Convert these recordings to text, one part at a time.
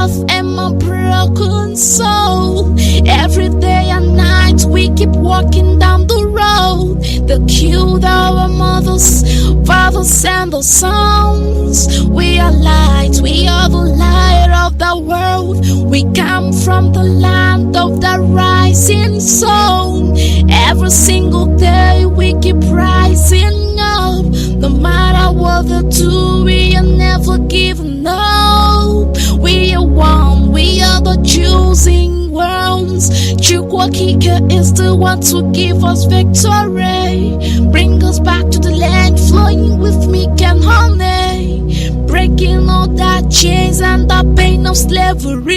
and my broken soul. Every day and night we keep walking down the road. They killed our mothers, fathers and the sons. We are light, we are the light of the world. We come from the land of the rising sun. Every single day we keep rising up. No matter what they do, we are never giving up. We are one, we are the choosing ones. Chukwakika is the one to give us victory. Bring us back to the land, flowing with milk and honey. Breaking all that chains and the pain of slavery.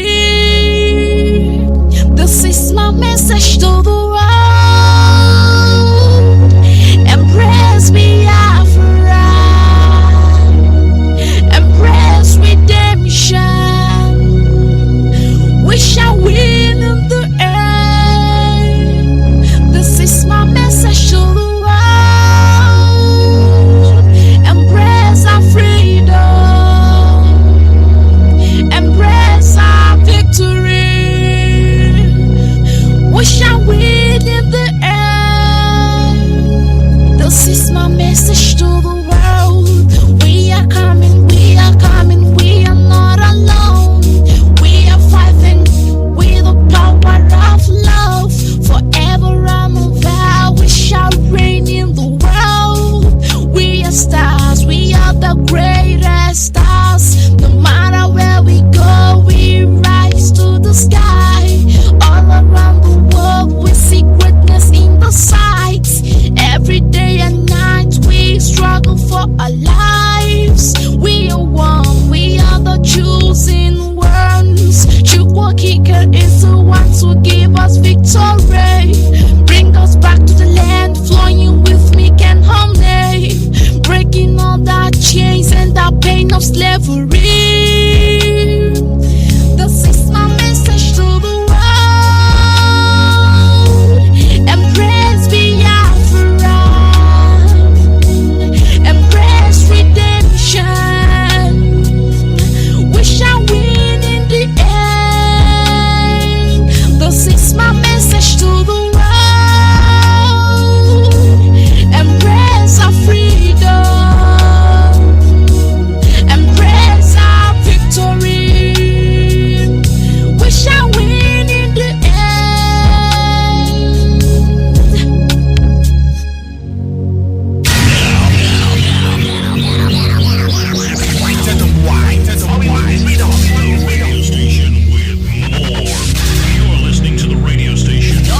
This is my message to the world. Embrace Biafra. Embrace redemption. We shall win in the end. This is my message to the world. Embrace our freedom. Embrace our victory. We shall win in the end. This is my message to the world. We are coming, we are coming, we are not alone. We are fighting with the power of love. Forever and ever we shall reign in the world. We are stars, we are the greatest stars. No matter where we go, we rise to the sky. All around the world we see greatness in the sights. Every day and night we struggle for our lives. We are one, we are the choosing ones. Chukwakika is the one to give us victory. Bring us back to the land, flowing with milk and honey. Breaking all that chains and the pain of slavery. This is my message to the world. Embrace Biafra. Embrace redemption. We shall win in the end. This is my message to the world. Embrace our freedom. Embrace our victory. We shall win in the end. Radio station with more. You're listening to the radio station. You're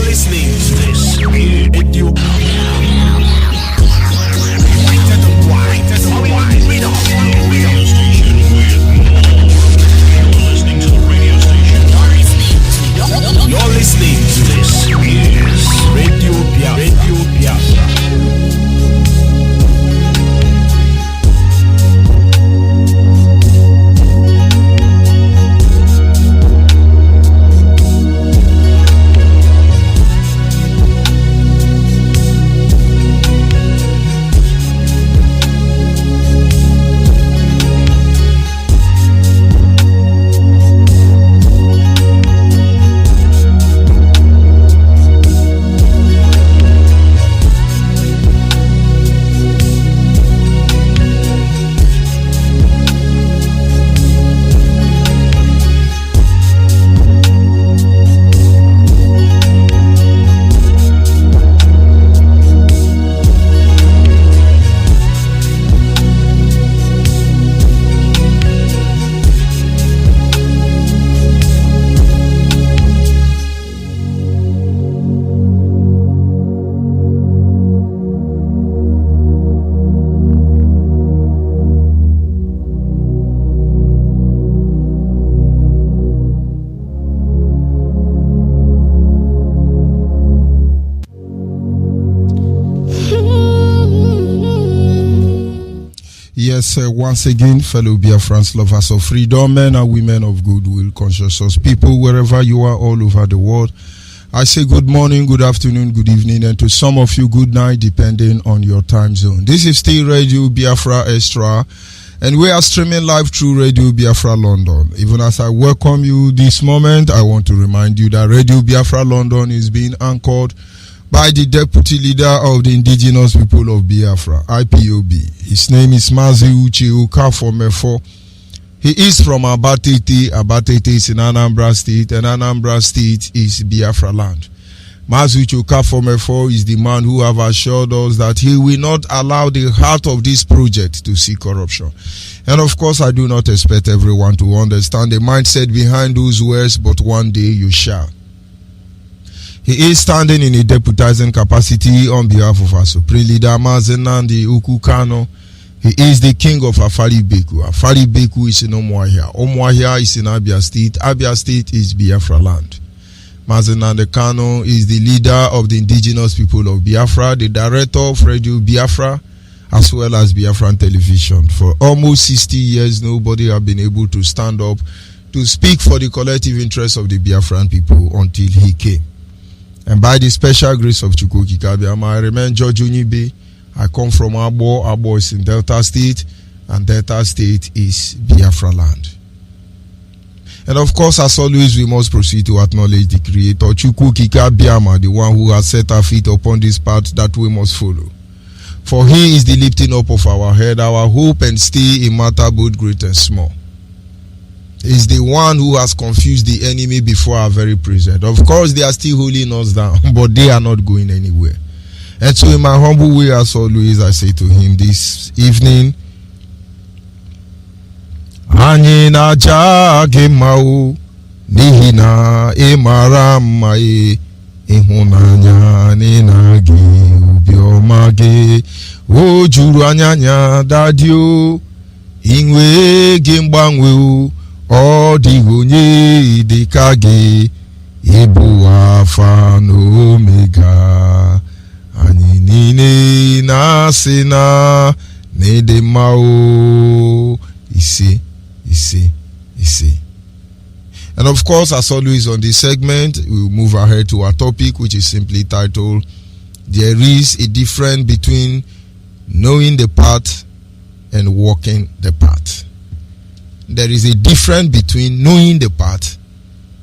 listening to this radio. Radio station with more. You're listening to the radio station. You're listening to this is Radio Biafra. Yes, once again, fellow Biafrans, lovers of freedom, men and women of goodwill, conscious people, wherever you are all over the world, I say good morning, good afternoon, good evening, and to some of you, good night, depending on your time zone. This is still Radio Biafra Extra, And we are streaming live through Radio Biafra London. Even as I welcome you this moment, I want to remind you that Radio Biafra London is being anchored by the Deputy Leader of the Indigenous People of Biafra, IPOB. His name is Mazi Ukafomefo. He is from Abatete. Abatete is in Anambra State, and Anambra State is Biafra land. Mazi Ukafomefo is the man who have assured us that he will not allow the heart of this project to see corruption. And of course, I do not expect everyone to understand the mindset behind those words, but one day you shall. He is standing in a deputizing capacity on behalf of our Supreme Leader, Mazi Ukukano. He is the king of Afari Beku. Afari Beku is in Omuahia. Omuahia is in Abia State. Abia State is Biafra land. Mazi Kano is the leader of the indigenous people of Biafra, the director of Radio Biafra, as well as Biafran television. For almost 60 years, nobody have been able to stand up to speak for the collective interests of the Biafran people until he came. And by the special grace of Chukwuka Kabiama, I remain George Onyeibe. I come from Abo. Abo is in Delta State, and Delta State is Biafra land. And of course, as always, we must proceed to acknowledge the Creator, Chukwuka Kabiama, the one who has set our feet upon this path that we must follow. For he is the lifting up of our head, our hope and stay in matter both great and small. He is the one who has confused the enemy before our very presence. Of course, they are still holding us down, but they are not going anywhere. And so in my humble way, as always, I say to him this evening, Anyị na-aja gị mma o, n'ihi na ị mara mma e, ịhụnanya na gị obiọma gị o juru anya dadi o, inwe gị mgbanwe o, ọ dịghị onye dị ka gị, ịbụ Alpha na Omega. Anyị niile na-asị na n'ịdị mma o, ise. And of course, as always on this segment, we will move ahead to our topic, which is simply titled, There is a difference between knowing the path and walking the path. There is a difference between knowing the path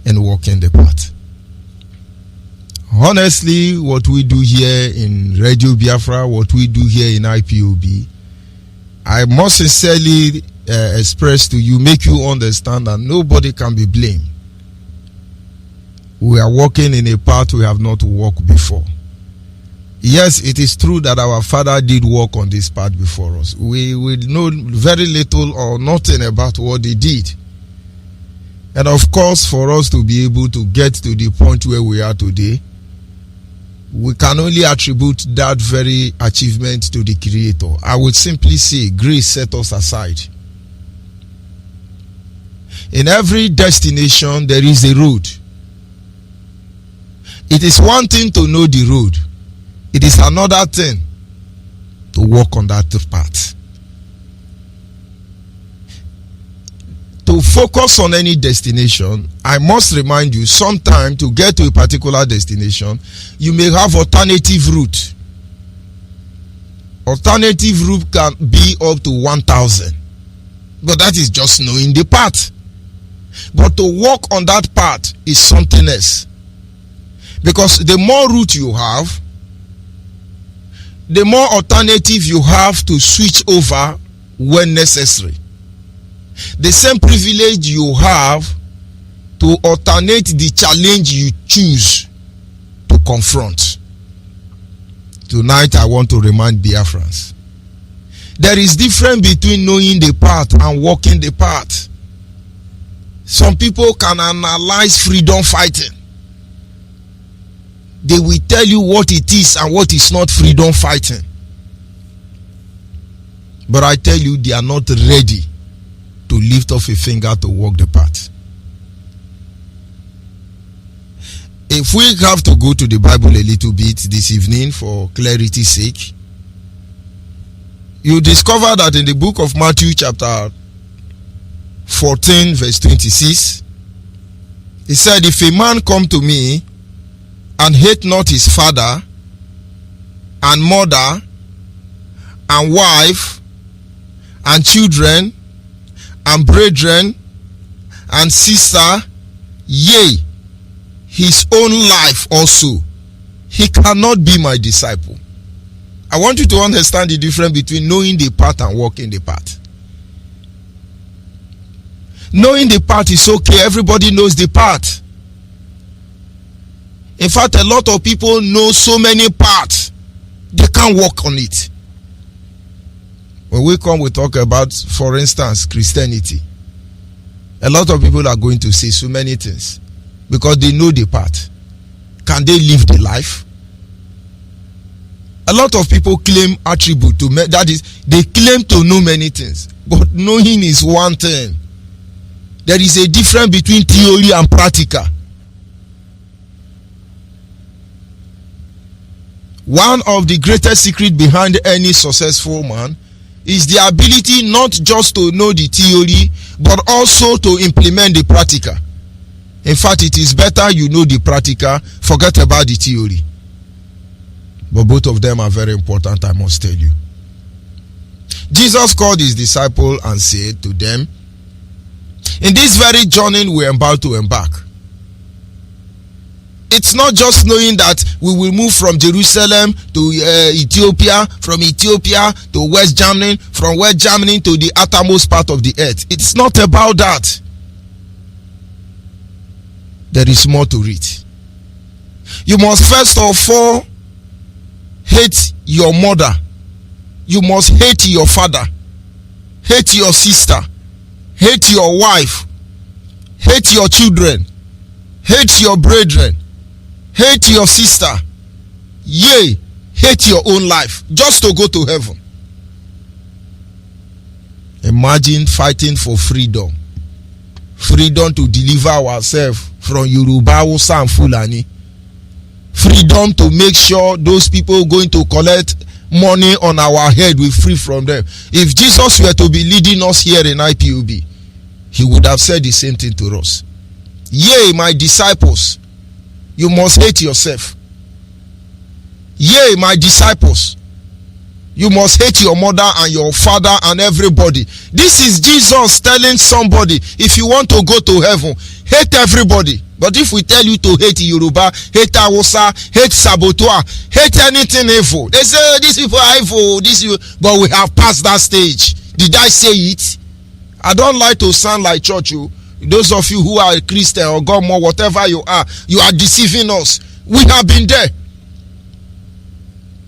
and walking the path. Honestly, what we do here in Radio Biafra, what we do here in IPOB, I must sincerely express to you, make you understand that nobody can be blamed. We are walking in a path we have not walked before. Yes, it is true that our father did walk on this path before us. We know very little or nothing about what they did. And of course, for us to be able to get to the point where we are today, we can only attribute that very achievement to the Creator. I would simply say, grace set us aside. In every destination, there is a road. It is one thing to know the road. It is another thing to walk on that path. To focus on any destination, I must remind you, sometime to get to a particular destination, you may have alternative route. Alternative route can be up to 1,000. But that is just knowing the path. But to walk on that path is something else. Because the more route you have, the more alternative you have to switch over when necessary. The same privilege you have to alternate the challenge you choose to confront. Tonight I want to remind Biafrans, there is difference between knowing the path and walking the path. Some people can analyze freedom fighting. They will tell you what it is and what is not freedom fighting. But I tell you, they are not ready to lift off a finger to walk the path. If we have to go to the Bible a little bit this evening for clarity's sake, you discover that in the book of Matthew chapter 14 verse 26, it said, if a man come to me and hate not his father and mother and wife and children, and brethren, and sister, yea, his own life also, he cannot be my disciple. I want you to understand the difference between knowing the path and walking the path. Knowing the path is okay. Everybody knows the path. In fact, a lot of people know so many paths, they can't walk on it. When we come, we talk about, for instance, Christianity. A lot of people are going to say so many things because they know the path. Can they live the life? A lot of people claim attribute to me, that is, they claim to know many things, but knowing is one thing. There is a difference between theory and practical. One of the greatest secrets behind any successful man is the ability not just to know the theory, but also to implement the practical. In fact, it is better you know the practical, forget about the theory. But both of them are very important, I must tell you. Jesus called his disciples and said to them, in this very journey we are about to embark, it's not just knowing that we will move from Jerusalem to Ethiopia, from Ethiopia to West Germany, from West Germany to the uttermost part of the earth. It's not about that. There is more to it. You must first of all hate your mother. You must hate your father. Hate your sister. Hate your wife. Hate your children. Hate your brethren. Hate your sister. Yea, hate your own life just to go to heaven. Imagine fighting for freedom. Freedom to deliver ourselves from Yoruba, Hausa and Fulani. Freedom to make sure those people going to collect money on our head, we free from them. If Jesus were to be leading us here in IPOB, he would have said the same thing to us. Yea, my disciples, you must hate yourself. Yea, my disciples, you must hate your mother and your father and everybody. This is Jesus telling somebody, if you want to go to heaven, hate everybody. But if we tell you to hate Yoruba, hate Hausa, hate Sabotua, hate anything evil, they say, oh, these people are evil, but we have passed that stage. Did I say it? I don't like to sound like church. Those of you who are Christian or God more, whatever you are deceiving us. We have been there.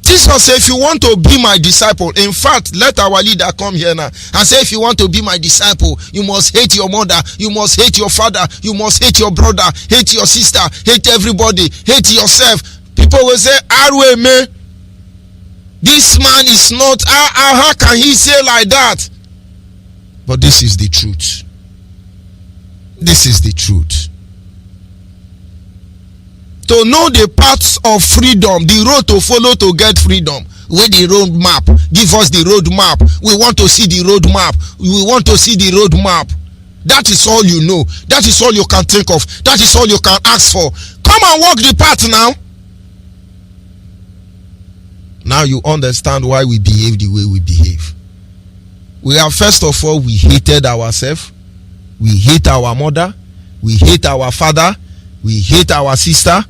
Jesus said, if you want to be my disciple, in fact, let our leader come here now and say, if you want to be my disciple, you must hate your mother, you must hate your father, you must hate your brother, hate your sister, hate everybody, hate yourself. People will say, Arweme, this man is not, how can he say like that? But this is the truth. This is the truth. To know the paths of freedom, the road to follow to get freedom. Where the road map? Give us the road map. We want to see the road map. We want to see the road map. That is all you know. That is all you can think of. That is all you can ask for. Come and walk the path now. Now you understand why we behave the way we behave. We have, first of all, we hated ourselves. We hate our mother. We hate our father. We hate our sister.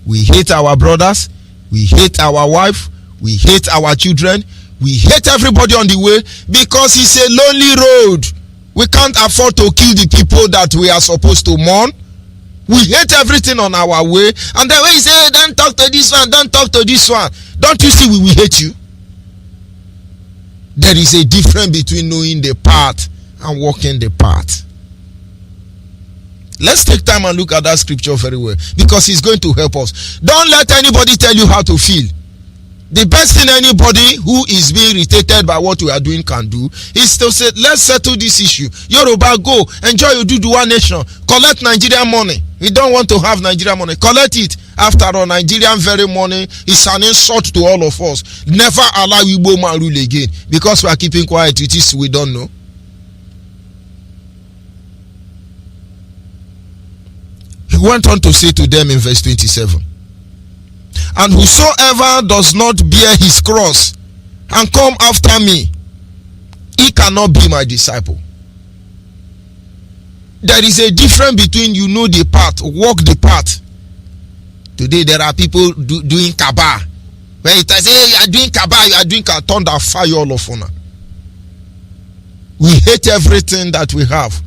We hate our brothers. We hate our wife. We hate our children. We hate everybody on the way because it's a lonely road. We can't afford to kill the people that we are supposed to mourn. We hate everything on our way. And then when you say, hey, don't talk to this one, don't talk to this one. Don't you see we will hate you? There is a difference between knowing the path and walking the path. Let's take time and look at that scripture very well because it's going to help us. Don't let anybody tell you how to feel. The best thing anybody who is being irritated by what we are doing can do is to say, let's settle this issue. Yoruba, go, enjoy your Duduwa nation, collect Nigerian money. We don't want to have Nigerian money. Collect it. After all, Nigerian very money is an insult to all of us. Never allow Igbo man rule again because we are keeping quiet. It is we don't know. He went on to say to them in verse 27, and whosoever does not bear his cross and come after me he cannot be my disciple. There is a difference between you know the path, walk the path. Today there are people doing kaba. When it says, hey, you are doing kaba, you are doing kaba, thunder fire all of honor. We hate everything that we have.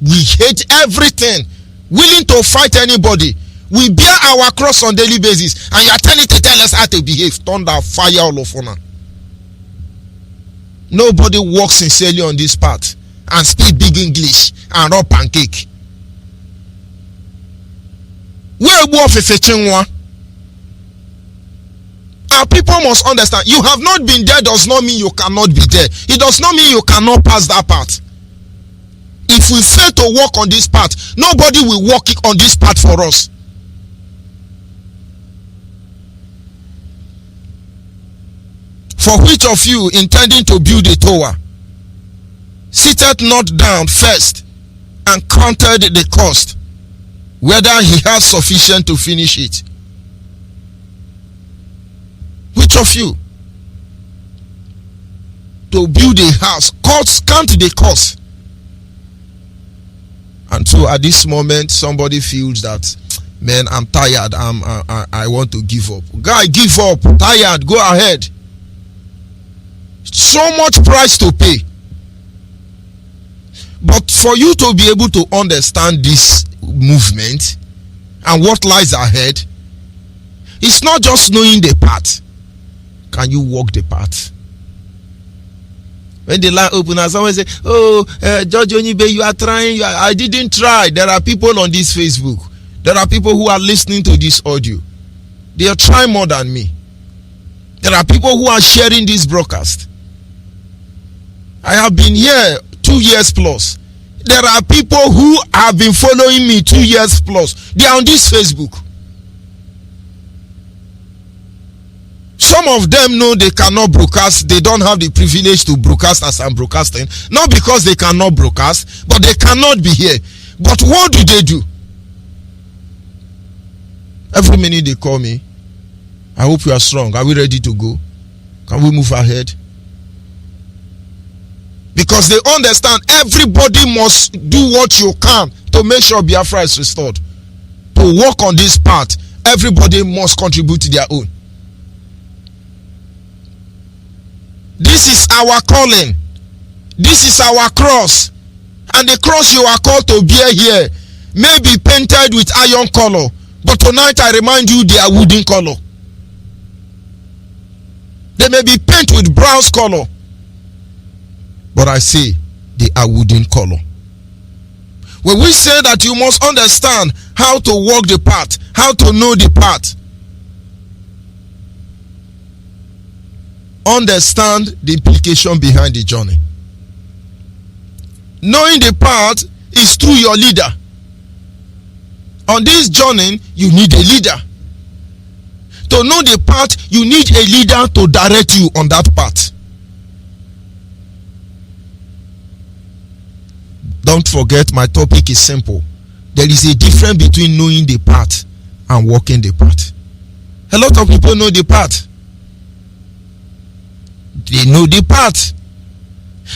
We hate everything. Willing to fight anybody. We bear our cross on daily basis, and you are telling to tell us how to behave. Thunder fire all of honor. Nobody walks sincerely on this path and speak big English and raw pancake. Where our people must understand, you have not been there does not mean you cannot be there. It does not mean you cannot pass that path. If we fail to walk on this path, nobody will walk on this path for us. For which of you intending to build a tower sitteth not down first and counted the cost, whether he has sufficient to finish it? Which of you to build a house count the cost? And so at this moment somebody feels that, man, I'm tired, I want to give up. Guy, give up. Tired, go ahead. So much price to pay. But for you to be able to understand this movement and what lies ahead, it's not just knowing the path. Can you walk the path? When the line opens, someone say, oh, Judge Onyeibe, you are trying. I didn't try. There are people on this Facebook. There are people who are listening to this audio. They are trying more than me. There are people who are sharing this broadcast. I have been here 2 years plus. There are people who have been following me 2 years plus. They are on this Facebook. Some of them know they cannot broadcast. They don't have the privilege to broadcast as I'm broadcasting. Not because they cannot broadcast, but they cannot be here. But what do they do? Every minute they call me. I hope you are strong. Are we ready to go? Can we move ahead? Because they understand everybody must do what you can to make sure Biafra is restored. To walk on this path, everybody must contribute to their own. This is our calling. This is our cross. And the cross you are called to bear here may be painted with iron color. But tonight I remind you they are wooden color. They may be painted with bronze color. But I say they are wooden color. When we say that you must understand how to walk the path, how to know the path, understand the implication behind the journey. Knowing the path is through your leader. On this journey, you need a leader. To know the path, you need a leader to direct you on that path. Don't forget, my topic is simple. There is a difference between knowing the path and walking the path. A lot of people know the path. They know the path.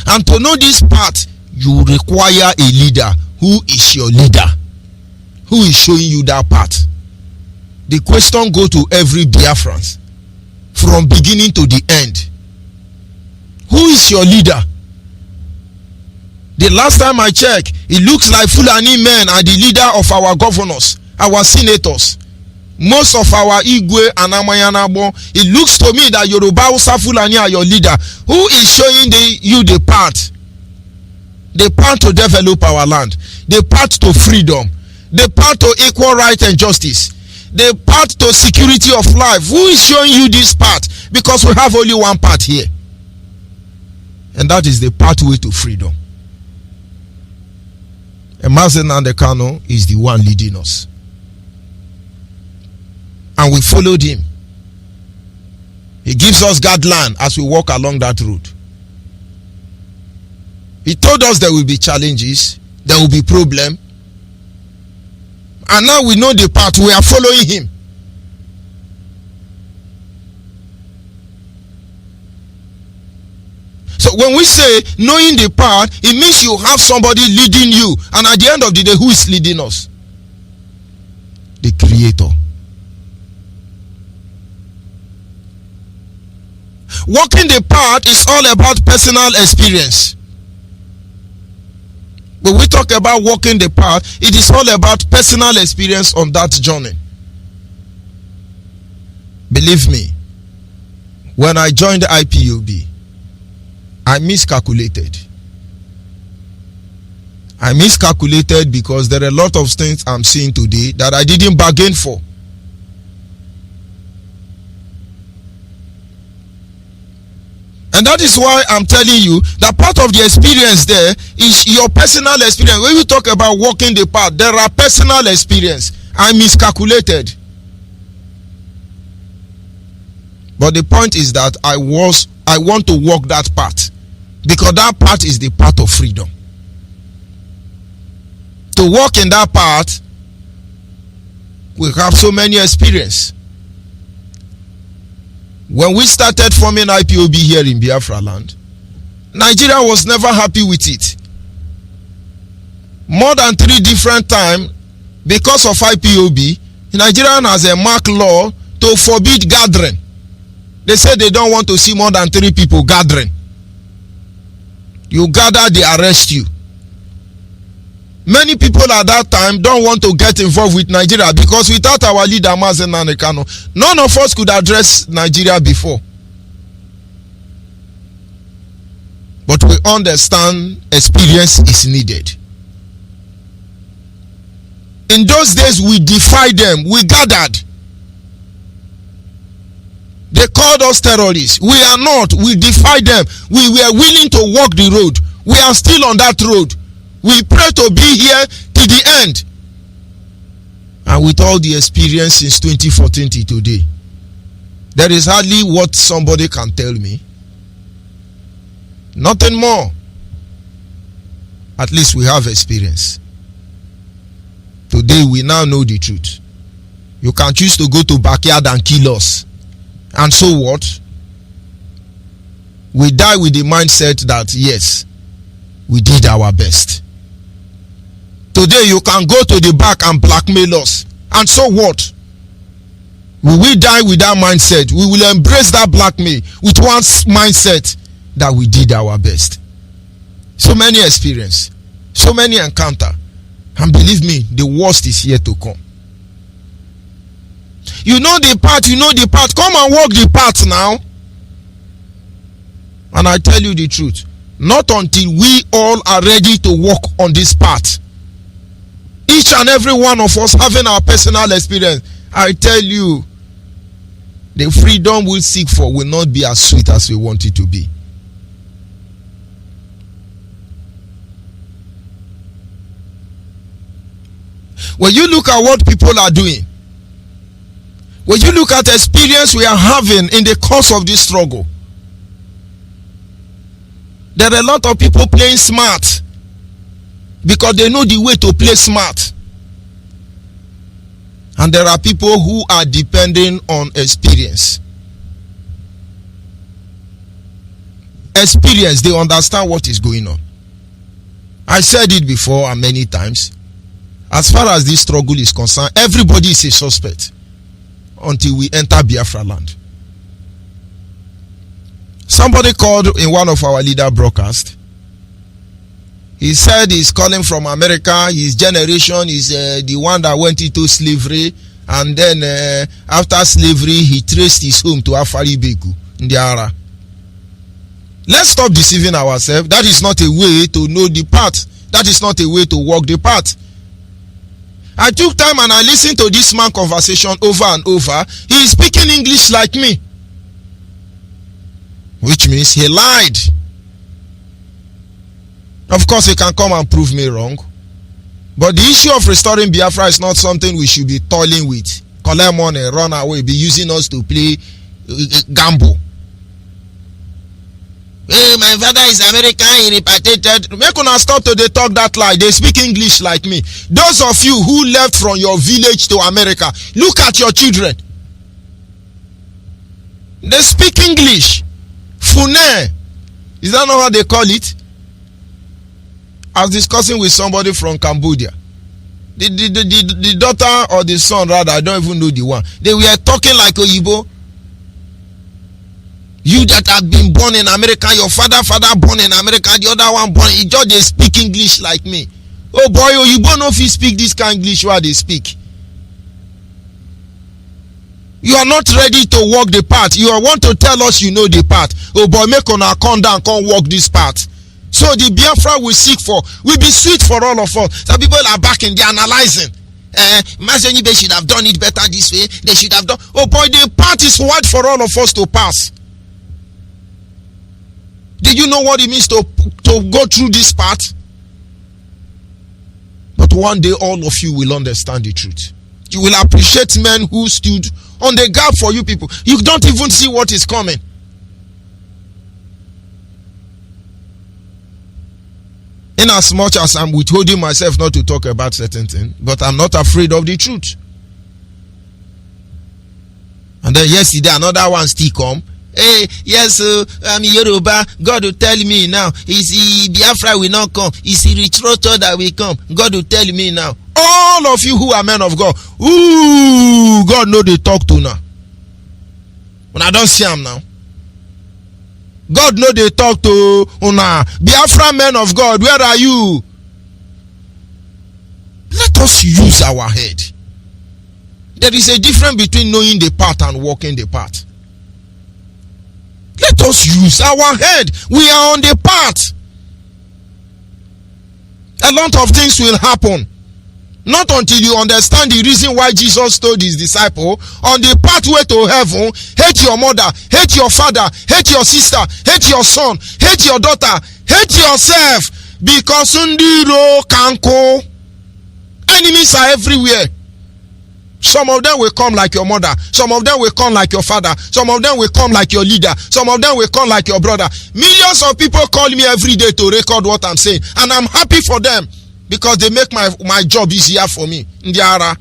And to know this path, you require a leader. Who is your leader? Who is showing you that path? The question goes to every Biafran, from beginning to the end. Who is your leader? The last time I checked, it looks like Fulani men are the leader of our governors, our senators. Most of our Igwe and Amayanabo, it looks to me that Yoruba Hausa Fulani are your leader. Who is showing you the path? The path to develop our land. The path to freedom. The path to equal right and justice. The path to security of life. Who is showing you this path? Because we have only one path here. And that is the pathway to freedom. And Mazi is the one leading us. And we followed him. He gives us guideline as we walk along that road. He told us there will be challenges, there will be problem. And now we know the path, we are following him. So So when we say knowing the path, it means you have somebody leading you. And at the end of the day, who is leading us? The Creator. Walking the path is all about personal experience. When we talk about walking the path, it is all about personal experience on that journey. Believe me, when I joined IPOB, I miscalculated. I miscalculated because there are a lot of things I'm seeing today that I didn't bargain for. And that is why I'm telling you that part of the experience there is your personal experience. When we talk about walking the path, there are personal experience. I miscalculated. But the point is that I want to walk that path, because that path is the path of freedom. To walk in that path, we have so many experience. When we started forming IPOB here in Biafra land, Nigeria was never happy with it. More than 3 different times, because of IPOB, Nigeria has a mark law to forbid gathering. They say they don't want to see more than 3 people gathering. You gather, they arrest you. Many people at that time don't want to get involved with Nigeria, because without our leader Mazi, none of us could address Nigeria before. But we understand experience is needed. In those days, we defied them. We gathered. They called us terrorists. We are not. We defied them. We were willing to walk the road. We are still on that road. We pray to be here to the end. And with all the experience since 2014 to today, there is hardly what somebody can tell me. Nothing more. At least we have experience. Today we now know the truth. You can choose to go to backyard and kill us. And so what? We die with the mindset that yes, we did our best. Today you can go to the back and blackmail us. And so what? We will die with that mindset. We will embrace that blackmail with one mindset that we did our best. So many experience, so many encounter. And believe me, the worst is yet to come. You know the path, Come and walk the path now. And I tell you the truth, not until we all are ready to walk on this path, each and every one of us having our personal experience, I tell you, the freedom we'll seek for will not be as sweet as we want it to be. When you look at what people are doing, when you look at the experience we are having in the course of this struggle, there are a lot of people playing smart because they know the way to play smart. And there are people who are depending on experience. Experience, they understand what is going on. I said it before and many times. As far as this struggle is concerned, everybody is a suspect until we enter Biafra land. Somebody called in one of our leader broadcasts. He said he's calling from America. His generation is the one that went into slavery, and then after slavery he traced his home to Afari Beku in the Ara. Let's stop deceiving ourselves. That is not a way to know the path. That is not a way to walk the path. I took time and I listened to this man conversation over and over. He is speaking English like me, which means he lied. Of course, he can come and prove me wrong. But the issue of restoring Biafra is not something we should be toiling with. Collect money, run away, be using us to play gamble. Hey, my father is American, he repatriated. Make una stop to they talk that lie. They speak English like me. Those of you who left from your village to America, look at your children. They speak English. Fune. Is that not how they call it? I was discussing with somebody from Cambodia. The daughter or the son, rather, I don't even know the one. They were talking like Oyibo. You that have been born in America, your father born in America, the other one born, he just they speak English like me. Oh boy, Oyibo no fit speak this kind of English where they speak. You are not ready to walk the path. You want to tell us you know the path. Oh boy, make una come down, come walk this path. So the Biafra we seek for will be sweet for all of us. Some people are back in the analyzing. Mazi Onyeibe should have done it better this way. They should have done. Oh boy, the path is wide for all of us to pass. Did you know what it means to go through this path? But one day all of you will understand the truth. You will appreciate men who stood on the gap for you people. You don't even see what is coming. In as much as I'm withholding myself not to talk about certain things, but I'm not afraid of the truth. And then yesterday another one still come. Hey, yes, I'm Yoruba. God will tell me now. Is Biafra will not come. Is Rapture that will come. God will tell me now. All of you who are men of God, ooh, God know they talk to now. When I don't see him now. God know they talk to una. Biafra men of God, where are you? Let us use our head. There is a difference between knowing the path and walking the path. Let us use our head. We are on the path. A lot of things will happen. Not until you understand the reason why Jesus told his disciple, on the pathway to heaven, hate your mother, hate your father, hate your sister, hate your son, hate your daughter, hate yourself, because undiro kanko. Enemies are everywhere. Some of them will come like your mother. Some of them will come like your father. Some of them will come like your leader. Some of them will come like your brother. Millions of people call me every day to record what I'm saying. And I'm happy for them because they make my job easier for me. Ndiara.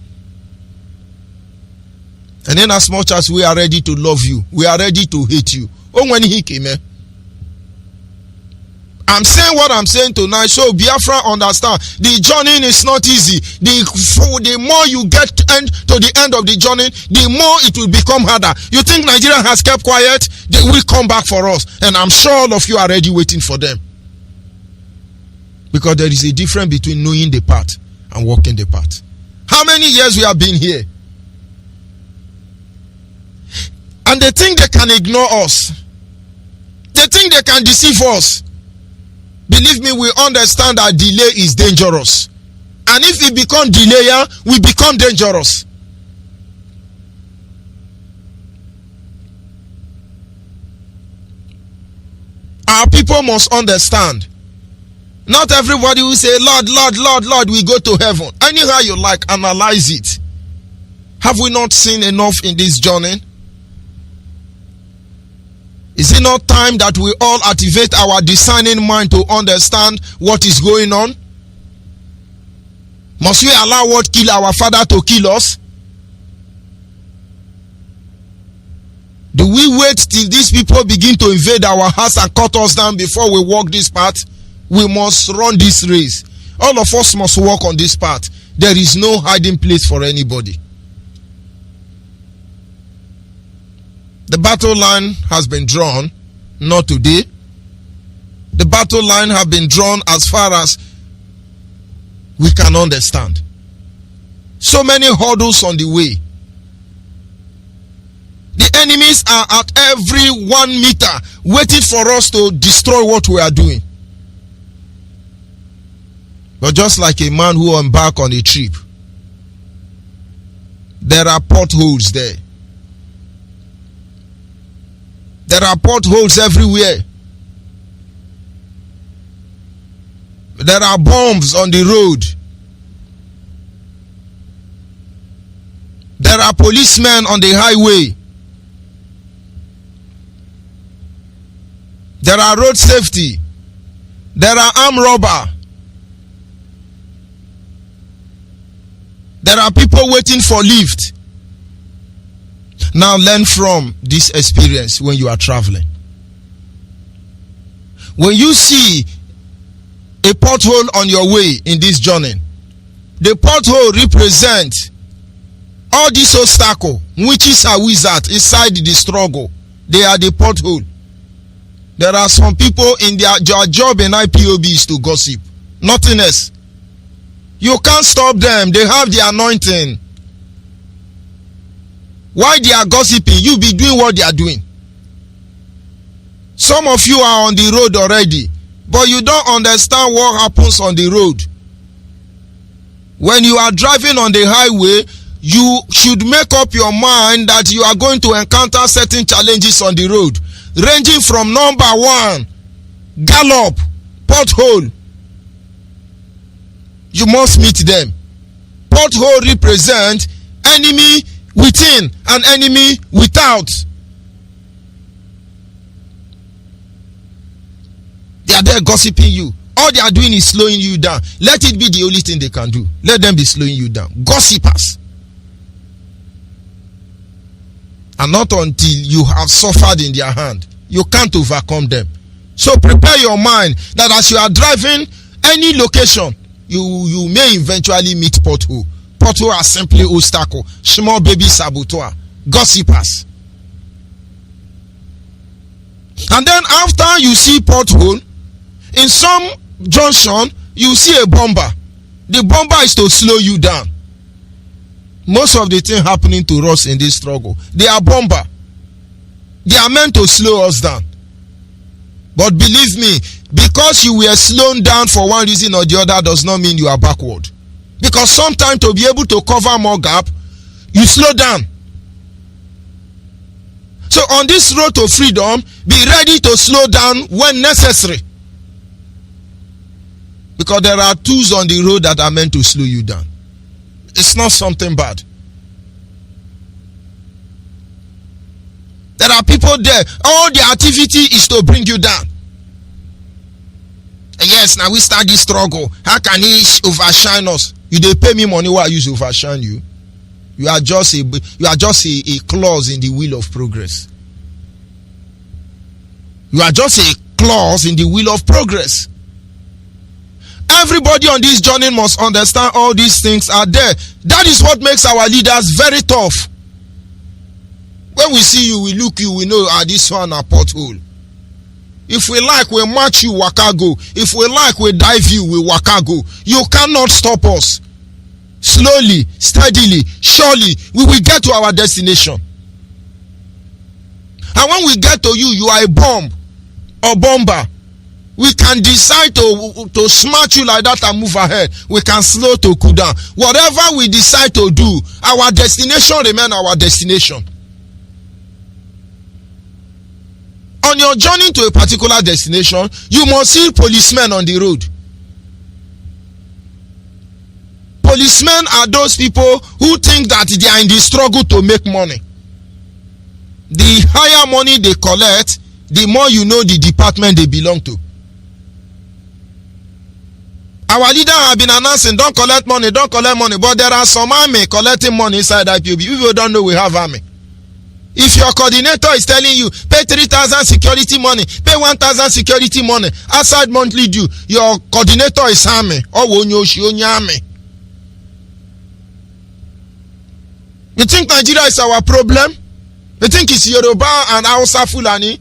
And then as much as we are ready to love you, we are ready to hate you. Oh, when he came, I'm saying what I'm saying tonight, so Biafra understand. The journey is not easy. The more you get to the end of the journey, the more it will become harder. You think Nigeria has kept quiet? They will come back for us. And I'm sure all of you are ready waiting for them. Because there is a difference between knowing the path and walking the path. How many years we have been here? And they think they can ignore us. They think they can deceive us. Believe me, we understand that delay is dangerous. And if we become delayer, we become dangerous. Our people must understand. Not everybody will say, Lord, Lord, Lord, Lord, we go to heaven. Anyhow you like, analyze it. Have we not seen enough in this journey? Is it not time that we all activate our discerning mind to understand what is going on? Must we allow what killed our father to kill us? Do we wait till these people begin to invade our house and cut us down before we walk this path? We must run this race. All of us must walk on this path. There is no hiding place for anybody. The battle line has been drawn, not today. The battle line has been drawn as far as we can understand. So many hurdles on the way. The enemies are at every 1 meter waiting for us to destroy what we are doing. But just like a man who embarked on a trip, there are potholes there. There are potholes everywhere. There are bombs on the road. There are policemen on the highway. There are road safety. There are armed robber. There are people waiting for lift. Now learn from this experience when you are traveling. When you see a pothole on your way in this journey, the pothole represents all these obstacles, witches are wizards inside the struggle. They are the pothole. There are some people in their job in IPOB is to gossip, nothing else. You can't stop them. They have the anointing. Why they are gossiping? You be doing what they are doing. Some of you are on the road already, but you don't understand what happens on the road. When you are driving on the highway, you should make up your mind that you are going to encounter certain challenges on the road, ranging from number 1, gallop, pothole. You must meet them. Pothole represent enemy within and enemy without. They are there gossiping you. All they are doing is slowing you down. Let it be the only thing they can do. Let them be slowing you down. Gossipers. And not until you have suffered in their hand, you can't overcome them. So prepare your mind that as you are driving any location, you may eventually meet pothole. Pothole are simply obstacle, small baby saboteur, gossipers. And then after you see pothole, in some junction, you see a bomber. The bomber is to slow you down. Most of the things happening to us in this struggle, they are bomber. They are meant to slow us down. But believe me, because you were slowed down for one reason or the other does not mean you are backward. Because sometimes to be able to cover more gap, you slow down. So on this road to freedom, be ready to slow down when necessary. Because there are tools on the road that are meant to slow you down. It's not something bad. There are people there. All the activity is to bring you down. And yes, now we start this struggle. How can he overshine us? You dey pay me money while I use overshine you. You are just a clause in the wheel of progress. You are just a clause in the wheel of progress. Everybody on this journey must understand all these things are there. That is what makes our leaders very tough. When we see you, we look you, we know this one a pothole. If we like, we march you, waka go. If we like, we dive you, we waka go. You cannot stop us. Slowly, steadily, surely, we will get to our destination. And when we get to you, you are a bomb or bomber. We can decide to smash you like that and move ahead. We can slow to cool down. Whatever we decide to do, our destination remain our destination. On your journey to a particular destination, you must see policemen on the road. Policemen are those people who think that they are in the struggle to make money. The higher money they collect, the more you know the department they belong to. Our leader have been announcing, don't collect money, but there are some army collecting money inside IPOB. People don't know we have army. If your coordinator is telling you, pay 3,000 security money, pay 1,000 security money, outside monthly due, your coordinator is army. Army. You think Nigeria is our problem? You think it's Yoruba and Hausa Fulani?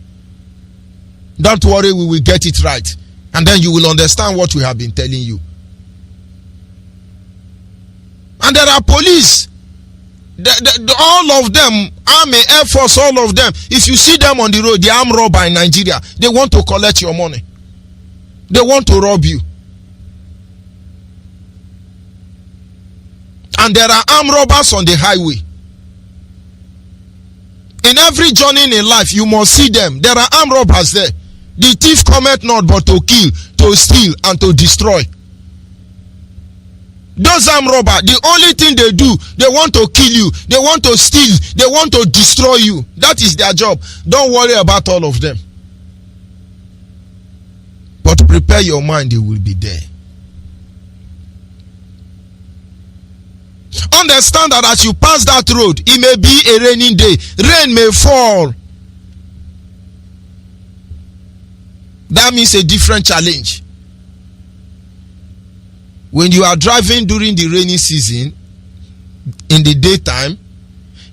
Don't worry, we will get it right. And then you will understand what we have been telling you. And there are police. All of them, Army, Air Force, all of them. If you see them on the road, they armed robber in Nigeria. They want to collect your money. They want to rob you. And there are armed robbers on the highway. In every journey in life, you must see them. There are armed robbers there. The thief cometh not but to kill, to steal, and to destroy. Those armed robbers, the only thing they do, they want to kill you, they want to steal, they want to destroy you. That is their job. Don't worry about all of them. But prepare your mind, they will be there. Understand that as you pass that road, it may be a raining day. Rain may fall. That means a different challenge. When you are driving during the rainy season, in the daytime,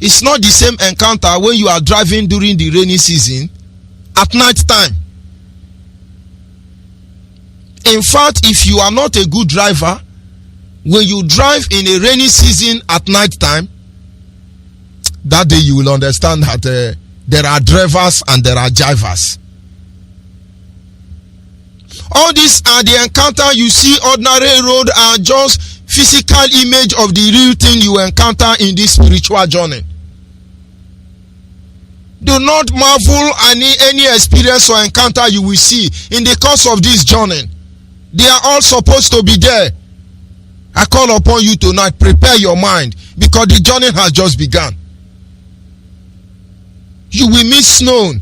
it's not the same encounter when you are driving during the rainy season at night time. In fact, if you are not a good driver, when you drive in a rainy season at night time, that day you will understand that there are drivers and there are drivers. All these are the encounter you see. Ordinary road are just physical image of the real thing you encounter in this spiritual journey. Do not marvel any experience or encounter you will see in the course of this journey. They are all supposed to be there. I call upon you tonight, prepare your mind, because the journey has just begun. You will meet snow.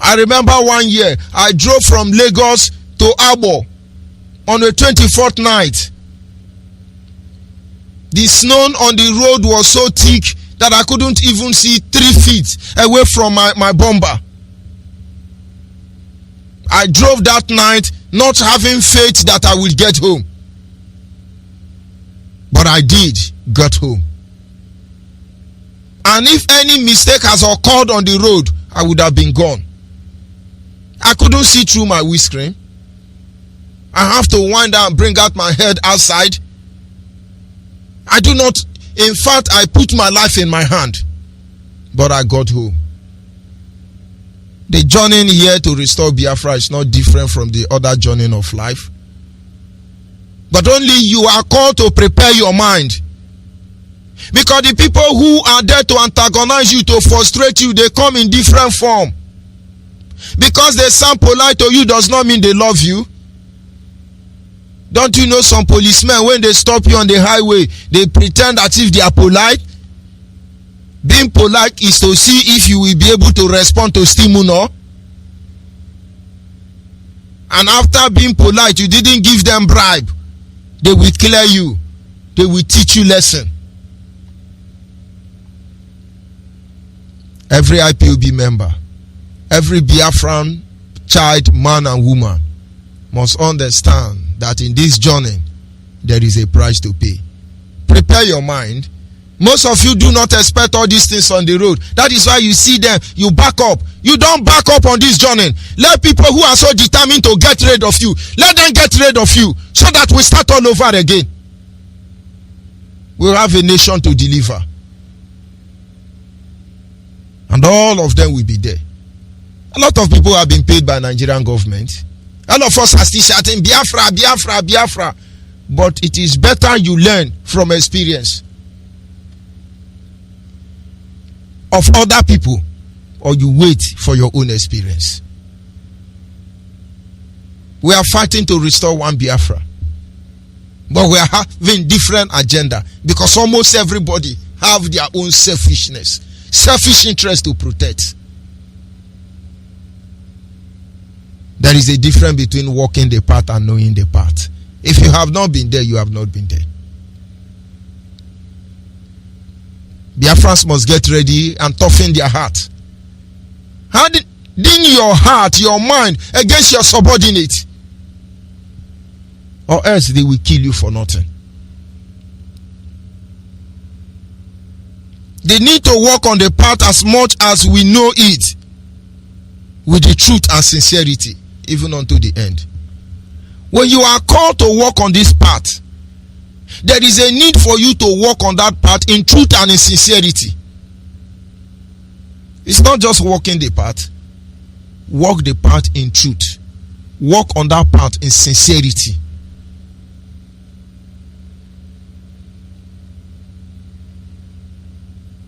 I remember one year I drove from Lagos to Abo on the 24th night. The snow on the road was so thick that I couldn't even see 3 feet away from my bumper. I drove that night not having faith that I would get home. But I did get home. And if any mistake has occurred on the road, I would have been gone. I couldn't see through my windscreen. I have to wind down and bring out my head outside. In fact, I put my life in my hand. But I got home. The journey here to restore Biafra is not different from the other journey of life. But only you are called to prepare your mind. Because the people who are there to antagonize you, to frustrate you, they come in different form. Because they sound polite to you does not mean they love you. Don't you know some policemen, when they stop you on the highway, they pretend as if they are polite? Being polite is to see if you will be able to respond to stimuli. And after being polite, you didn't give them bribe. They will clear you. They will teach you lesson. Every IPOB member, every Biafran child, man and woman must understand that in this journey, there is a price to pay. Prepare your mind. Most of you do not expect all these things on the road. That is why you see them, you back up. You don't back up on this journey. Let people who are so determined to get rid of you, let them get rid of you, so that we start all over again. We'll have a nation to deliver. And all of them will be there. A lot of people have been paid by Nigerian government. All of us are still shouting, Biafra, Biafra, Biafra. But it is better you learn from experience of other people, or you wait for your own experience. We are fighting to restore one Biafra, but we are having different agenda, because almost everybody have their own selfishness, selfish interest to protect. There is a difference between walking the path and knowing the path. If you have not been there, you have not been there. Biafrans must get ready and toughen their heart. Harden your heart, your mind against your subordinate, or else they will kill you for nothing. They need to walk on the path as much as we know it, with the truth and sincerity, even unto the end. When you are called to walk on this path, there is a need for you to walk on that path in truth and in sincerity. It's not just walking the path. Walk the path in truth. Walk on that path in sincerity.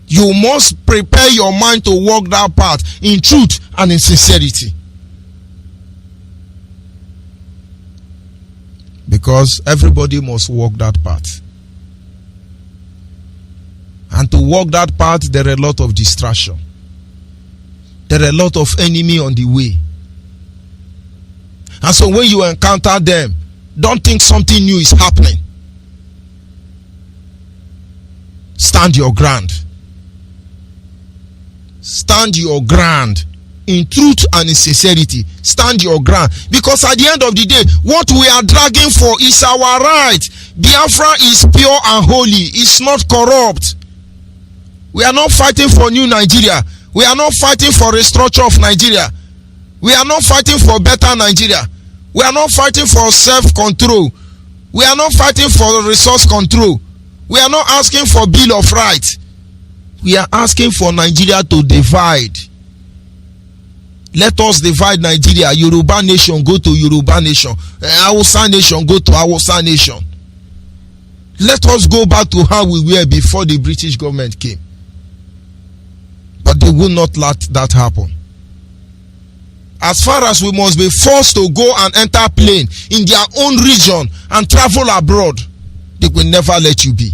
You must prepare your mind to walk that path in truth and in sincerity. Because everybody must walk that path. And to walk that path, there are a lot of distraction. There are a lot of enemy on the way. And so when you encounter them, don't think something new is happening. Stand your ground. Stand your ground. in truth and in sincerity. Stand your ground, because at the end of the day, what we are dragging for is our right. Biafra is pure and holy. It's not corrupt. We are not fighting for new Nigeria. We are not fighting for restructure of Nigeria. We are not fighting for better Nigeria. We are not fighting for self-control. We are not fighting for resource control. We are not asking for Bill of Rights. We are asking for Nigeria to divide. Let us divide Nigeria. Yoruba nation go to Yoruba nation. Hausa nation go to Hausa nation. Let us go back to how we were before the British government came. But they will not let that happen. As far as we must be forced to go and enter plane in their own region and travel abroad, they will never let you be.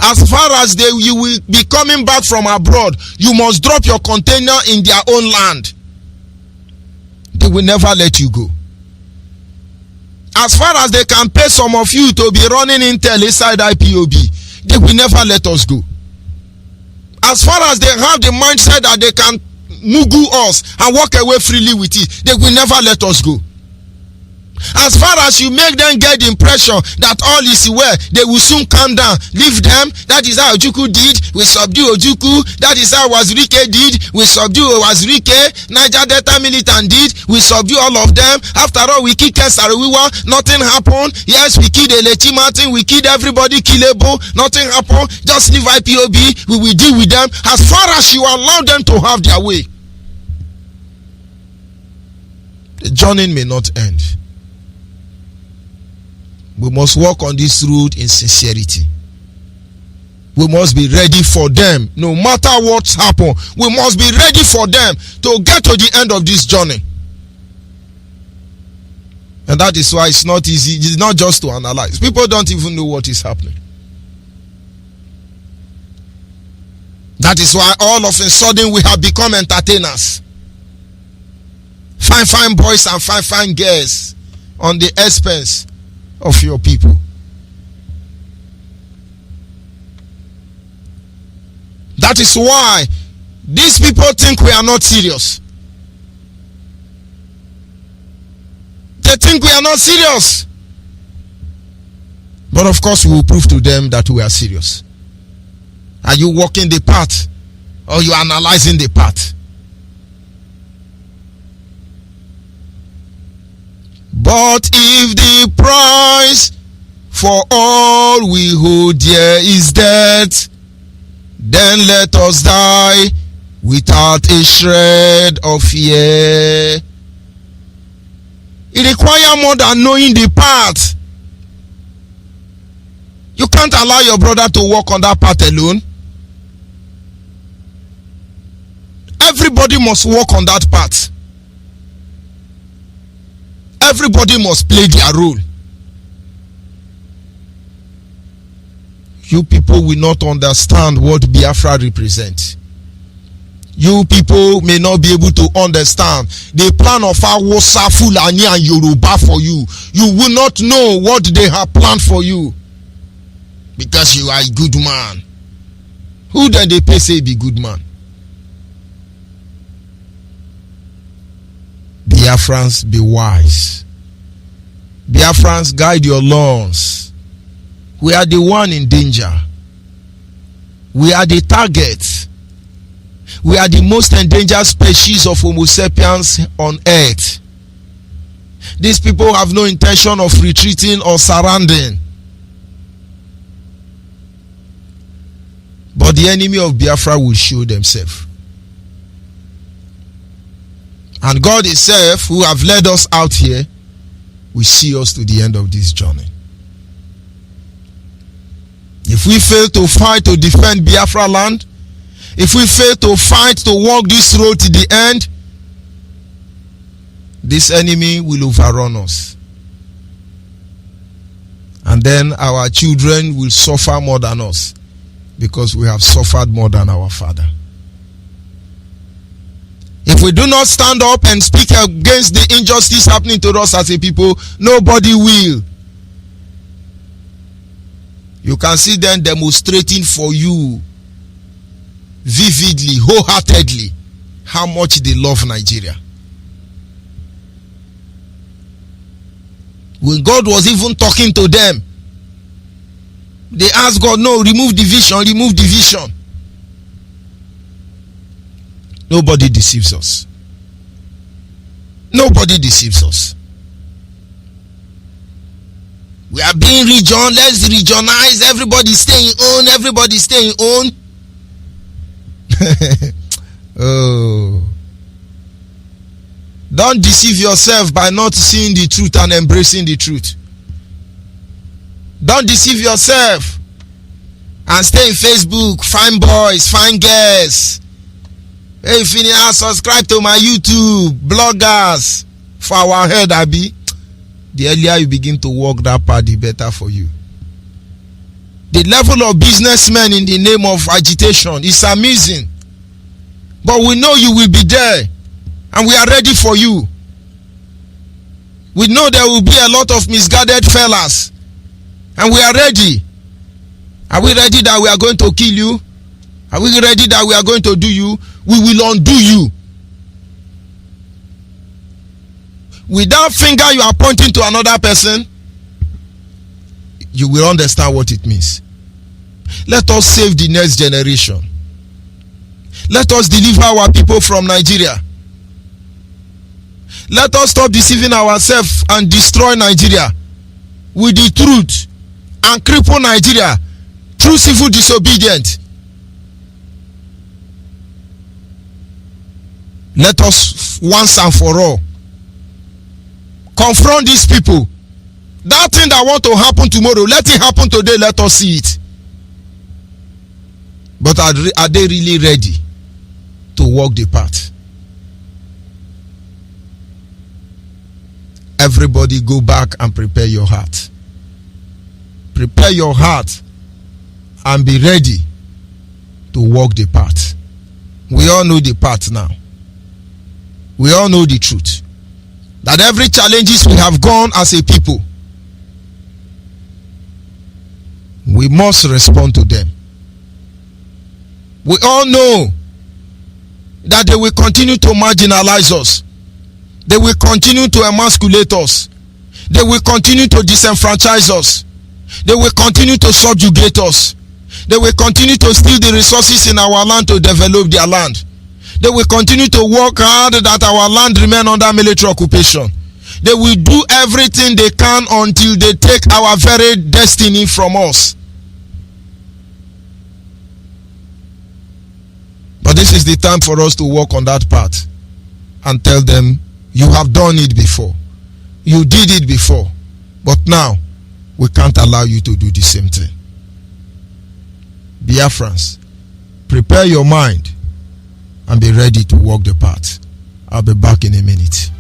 As far as you will be coming back from abroad, you must drop your container in their own land. They will never let you go. As far as they can pay some of you to be running Intel inside IPOB, they will never let us go. As far as they have the mindset that they can mugu us and walk away freely with it, they will never let us go. As far as you make them get the impression that all is well, they will soon calm down. Leave them. That is how Ojukwu did. We subdue Ojukwu. That is how Wazirike did. We subdue Wazirike. Niger Delta militant did. We subdue all of them. After all, we killed Kesariwiwa. Nothing happened. Yes, we killed Elechi Martin. We killed everybody killable. Nothing happened. Just leave IPOB. We will deal with them. As far as you allow them to have their way, the journey may not end. We must walk on this road in sincerity. We must be ready for them. No matter what's happened, we must be ready for them to get to the end of this journey. And that is why it's not easy. It's not just to analyze. People don't even know what is happening. That is why all of a sudden we have become entertainers. Fine boys and fine girls on the expense of your people. That is why these people think we are not serious. They think we are not serious. But of course we will prove to them that we are serious. Are you walking the path, or you are analyzing the path? But if the price for all we hold dear is death, then let us die without a shred of fear. It requires more than knowing the path. You can't allow your brother to walk on that path alone. Everybody must walk on that path. Everybody must play their role. You people will not understand what Biafra represents. You people may not be able to understand the plan of Hausa, Fulani and Yoruba for you. You will not know what they have planned for you, because you are a good man. Who then they pay say be good man? Biafrans, be wise. Biafrans, guide your lawns. We are the one in danger. We are the target. We are the most endangered species of Homo sapiens on earth. These people have no intention of retreating or surrendering. But the enemy of Biafra will show themselves. And God Himself, who have led us out here, will see us to the end of this journey. If we fail to fight to defend Biafra land, if we fail to fight to walk this road to the end, this enemy will overrun us. And then our children will suffer more than us, because we have suffered more than our father. If we do not stand up and speak against the injustice happening to us as a people, nobody will. You can see them demonstrating for you vividly, wholeheartedly. how much they love Nigeria. When God was even talking to them, they asked God, no, remove division, remove division. Nobody deceives us. Nobody deceives us. We are being region, let's regionize, everybody stay in own, everybody stay in own. Oh. Don't deceive yourself by not seeing the truth and embracing the truth. Don't deceive yourself and stay in Facebook, find boys, find girls. Hey, Phineas, subscribe to my YouTube, bloggers for our head, Abi. The earlier you begin to walk that path, the better for you. The level of businessmen in the name of agitation is amazing. But we know you will be there. And we are ready for you. We know there will be a lot of misguided fellas. And we are ready. Are we ready that we are going to kill you? Are we ready that we are going to do you? We will undo you. With that finger you are pointing to another person, you will understand what it means. Let us save the next generation. Let us deliver our people from Nigeria. Let us stop deceiving ourselves and destroy Nigeria with the truth and cripple Nigeria through civil disobedience. Let us once and for all confront these people. That thing that want to happen tomorrow, let it happen today, let us see it. But are they really ready to walk the path? Everybody go back and prepare your heart. Prepare your heart and be ready to walk the path. We all know the path now. We all know the truth. That every challenges we have gone as a people, we must respond to them. We all know that they will continue to marginalize us. They will continue to emasculate us. They will continue to disenfranchise us. They will continue to subjugate us. They will continue to steal the resources in our land to develop their land. They will continue to work hard that our land remain under military occupation. They will do everything they can until they take our very destiny from us. But this is the time for us to walk on that path and tell them, you have done it before. You did it before. But now, we can't allow you to do the same thing. Biafrans, prepare your mind and be ready to walk the path. I'll be back in a minute.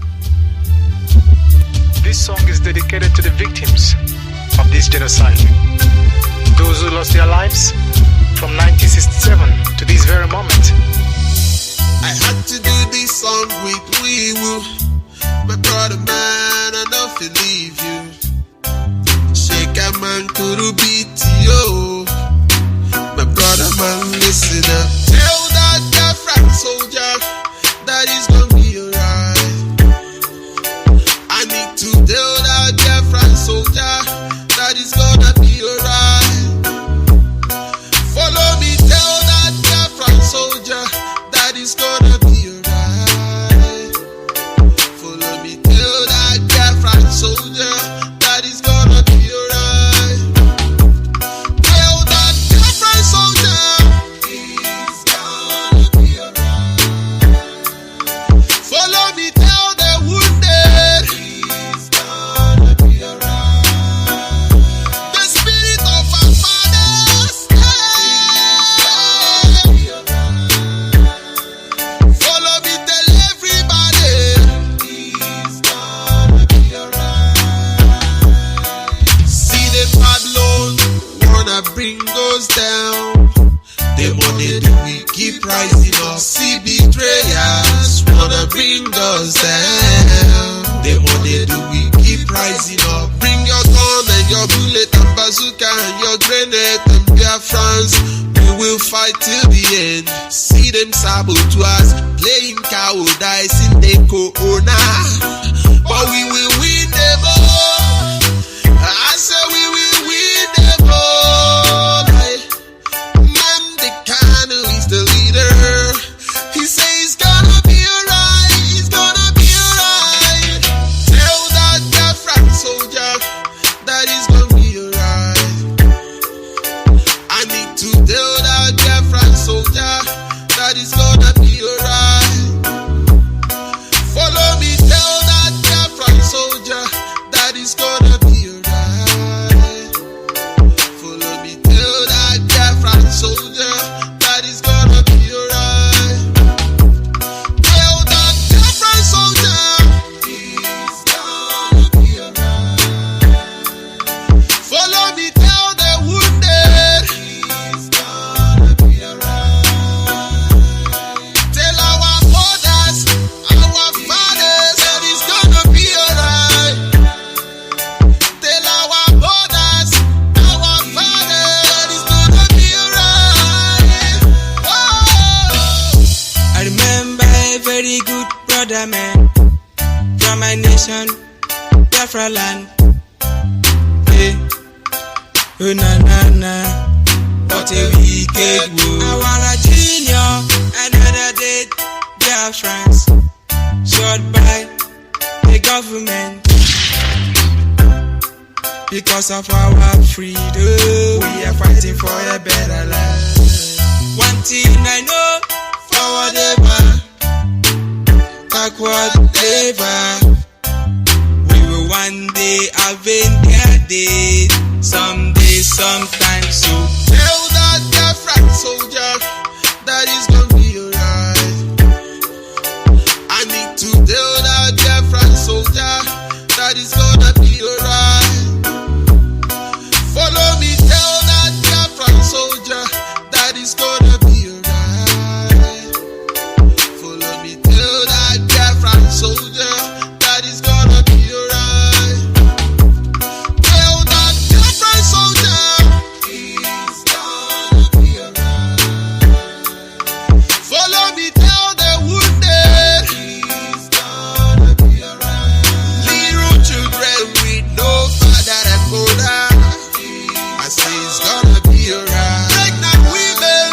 This song is dedicated to the victims of this genocide. Those who lost their lives from 1967 to this very moment. I had to do this song with we will. My brother man, I don't believe you. Shake a man to beat you. My brother man, listen up. Tell that Biafra soldier that he's gonna be alright. I need to tell that Biafra soldier that he's gonna be alright. Follow me, tell that Biafra soldier that he's gonna be alright. Follow me, tell that Biafra soldier that he's gonna be alright. Tell that Biafra soldier he's gonna be alright. Follow me, tell the wounded he's gonna be alright. The spirit of our fathers he's gonna be alright. Follow me, tell everybody he's gonna be alright. See the Babylon wanna bring us down. The money that we keep rising up. See betrayers wanna bring us down. The money that we keep rising up. Bring your gun and your bullet and bazooka and your grenade and Biafrans. We will fight till the end. See them saboteurs playing cowardice in the corner, but we will win them all. I say we will win them all. Mandekano is the leader. He says it's gonna be alright. It's gonna be alright. Tell that Biafra soldier that it's gonna be alright. I need to tell that Biafra soldier that it's gonna be alright. Follow me, tell that Biafra soldier that it's gonna be alright. Follow me, tell that Biafra soldier that it's gonna be alright. Tell that Biafra soldier it's gonna be alright. Follow me, tell the wounded it's gonna be alright. Tell our mothers, our fathers that it's gonna be alright. Tell our mothers, our fathers that it's gonna be alright. I remember a very good brother man from my nation, Biafra land. Hey, oh na na na, what a wicked world. Our junior, another dead Biafrans, shot by the government. Because of our freedom, we are fighting for a better life. One thing I know, forward ever, backward never. We will one day avenge their deed, someday, sometime. So Tell that Biafra soldier that it's gonna be alright. I need to tell that Biafra soldier that it's gonna be alright. Follow me, tell that Biafra soldier that it's gonna be alright. Follow me, tell that Biafra soldier that it's gonna be alright. Tell that Biafra soldier it's gonna be alright. Follow me, tell the wounded it's gonna be alright. Little children with no father and mother, I say it's gonna be alright. Pregnant women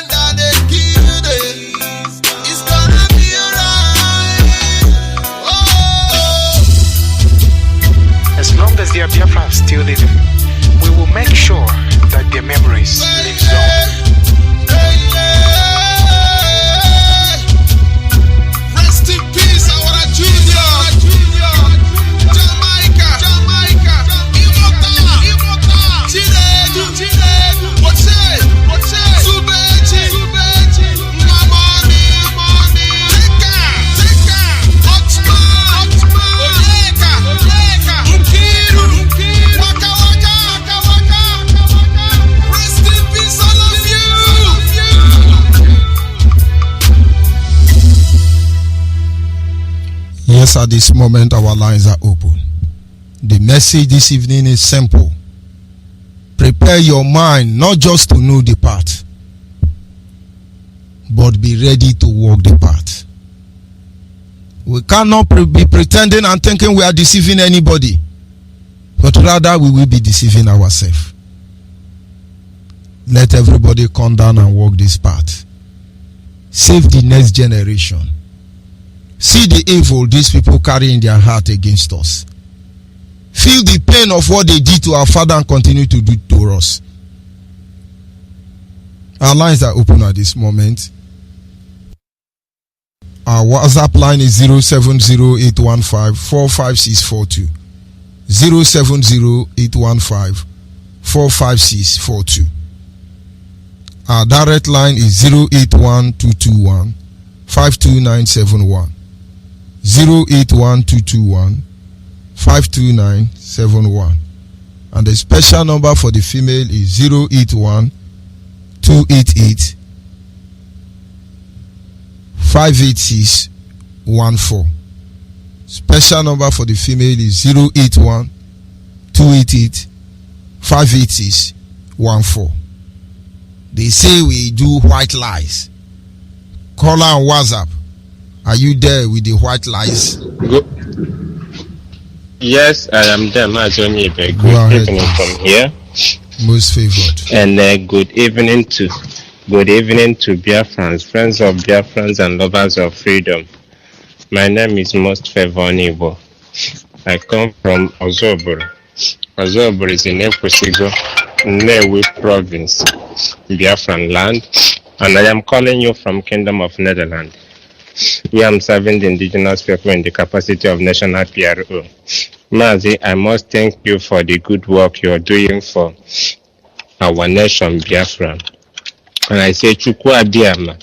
that they kill them, it's gonna be alright. Oh. As long as their Biafra is still living, we will make sure that their memories live on. Rest in peace, our junior. Jamaica. Immortal. Chinedu. What's it? Subechi. Mamani. Teka. Oxman. Oleka. Mkiru. Waka. Rest in peace, all of you. Yes, at this moment, our lines are open. The message this evening is simple. Prepare your mind not just to know the path, but be ready to walk the path. We cannot be pretending and thinking we are deceiving anybody, but rather we will be deceiving ourselves. Let everybody come down and walk this path. Save the next generation. See the evil these people carry in their heart against us. Feel the pain of what they did to our father and continue to do to us. Our lines are open at this moment. Our WhatsApp line is 070-815-45642. 070-815-45642. Our direct line is 081-221-52971. 081-221-52971. And the special number for the female is 081-288-58614. Special number for the female is 081-288-58614. They say we do white lies. Caller on WhatsApp. Are you there with the white lies? Yes, I am there, Mazi Onyeibe. Go Good ahead, evening please. from here, Most favored. and good evening to Biafrans, friends of Biafrans and lovers of freedom. My name is Most Favored Onyeibe. I come from Ozobor. Ozobor is in Ekwesigo, Nnewi province, Biafran land, and I am calling you from Kingdom of Netherlands. We am serving the indigenous people in the capacity of national PRO. Mazi, I must thank you for the good work you're doing for our nation, Biafra. And I say, Chukwu Abiyama,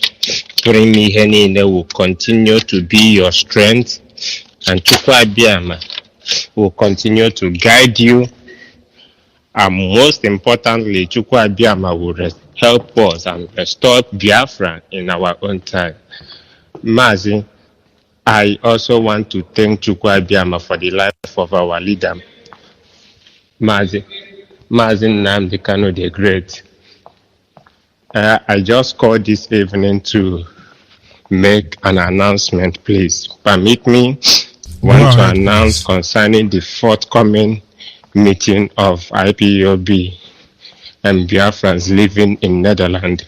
Purimi Henine will continue to be your strength, and Chukwu Abiyama will continue to guide you. And most importantly, Chukwu Abiyama will help us and restore Biafra in our own time. Mazi, I also want to thank Chukwu Abiyama for the life of our leader, Mazi Nnamdi Kanu the Great. I just called this evening to make an announcement, please. Permit me to announce concerning the forthcoming meeting of IPOB and Biafrans living in Netherlands.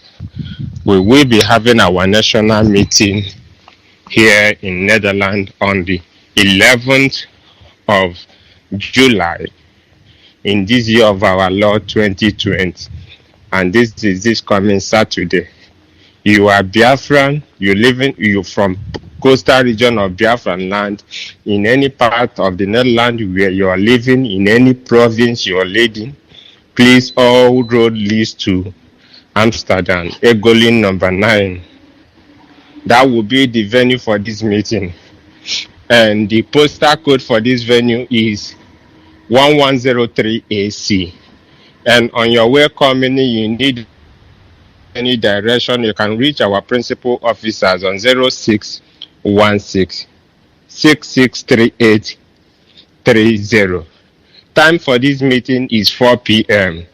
We will be having our national meeting here in Netherlands on the 11th of July in this year of our Lord 2020, and this is this coming Saturday. You are Biafran, you from coastal region of Biafran land, in any part of the Netherlands where you are living, in any province you are living, please, all road leads to Amsterdam, Egolin number 9. That will be the venue for this meeting. And the postal code for this venue is 1103 AC. And on your way coming, you need any direction, you can reach our principal officers on 0616 663830. Time for this meeting is 4 p.m.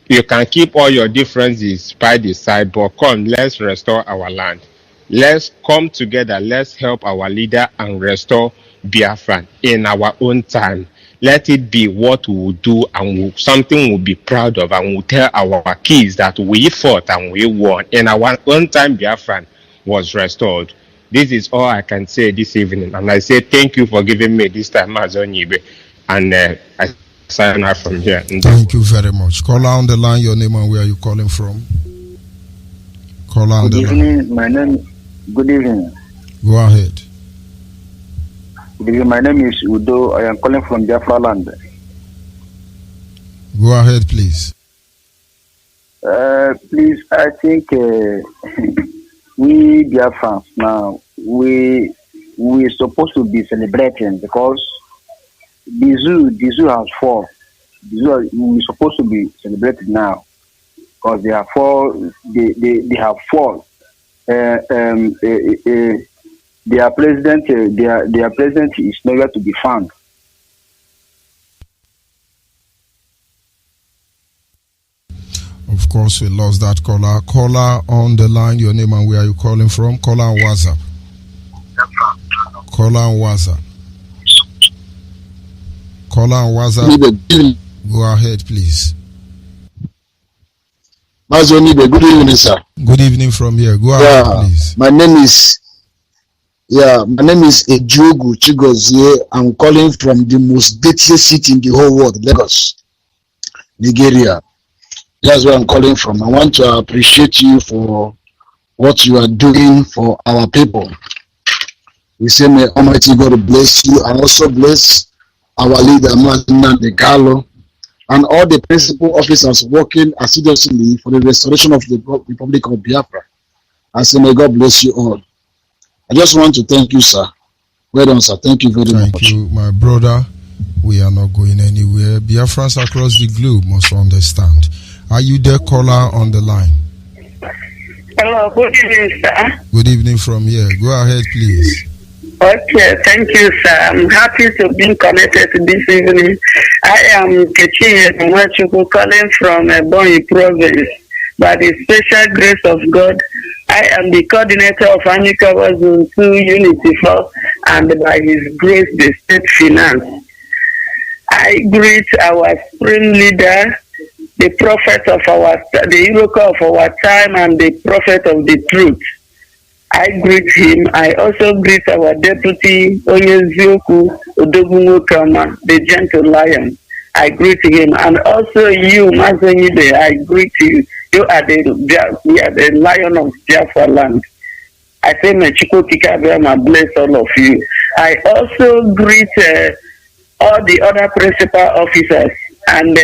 You can keep all your differences by the side, but come, let's restore our land. Let's come together, let's help our leader and restore Biafra in our own time. Let it be what we will do, and something we'll be proud of, and we'll tell our kids that we fought and we won. In our own time, Biafra was restored. This is all I can say this evening, and I say thank you for giving me this time, Mazi Onyeibe, and I sign out from here. Thank you very much. Caller on the line, your name and where are you calling from? Caller on the line. Good evening, my name. Good evening. Go ahead. Good evening, my name is Udo. I am calling from Biafra land. Go ahead, please. Please, I think we Biafrans now, we supposed to be celebrating because the zoo has fallen. We're supposed to be celebrating now because they have fallen. They have fallen. Their president is nowhere to be found. Of course, we lost that caller. Caller on the line, your name and where are you calling from? Caller on WhatsApp. Caller on WhatsApp. Caller on WhatsApp. Go ahead, please. Mazi Onyeibe, good evening, sir. Good evening from here. Go ahead, please. My name is Ejogu Chigozie. I'm calling from the most dirtiest city in the whole world, Lagos, Nigeria. That's where I'm calling from. I want to appreciate you for what you are doing for our people. We say, may Almighty God bless you and also bless our leader, Mazi Nnamdi Kanu, and all the principal officers working assiduously for the restoration of the Republic of Biafra. I say, may God bless you all. I just want to thank you, sir. Well done, sir. Thank you very much. Thank you, my brother. We are not going anywhere. Biafrans across the globe must understand. Are you there, caller on the line? Hello, good evening, sir. Good evening from here. Go ahead, please. Okay, thank you, sir. I'm happy to be connected to this evening. I am Kechi Mwachukwu calling from Ebonyi province. by the special grace of God, I am the coordinator of Amicable Zone 2 Unity 4, and by His grace, the State Finance. I greet our supreme leader, the prophet of the Iroka of our time, and the prophet of the truth. I greet him. I also greet our deputy, Onyeibe Kama, the gentle lion. I greet him. And also you, Mazi Onyeibe, I greet you. You are the lion of Biafra land. I say, Mechiko Kikabema, bless all of you. I also greet all the other principal officers and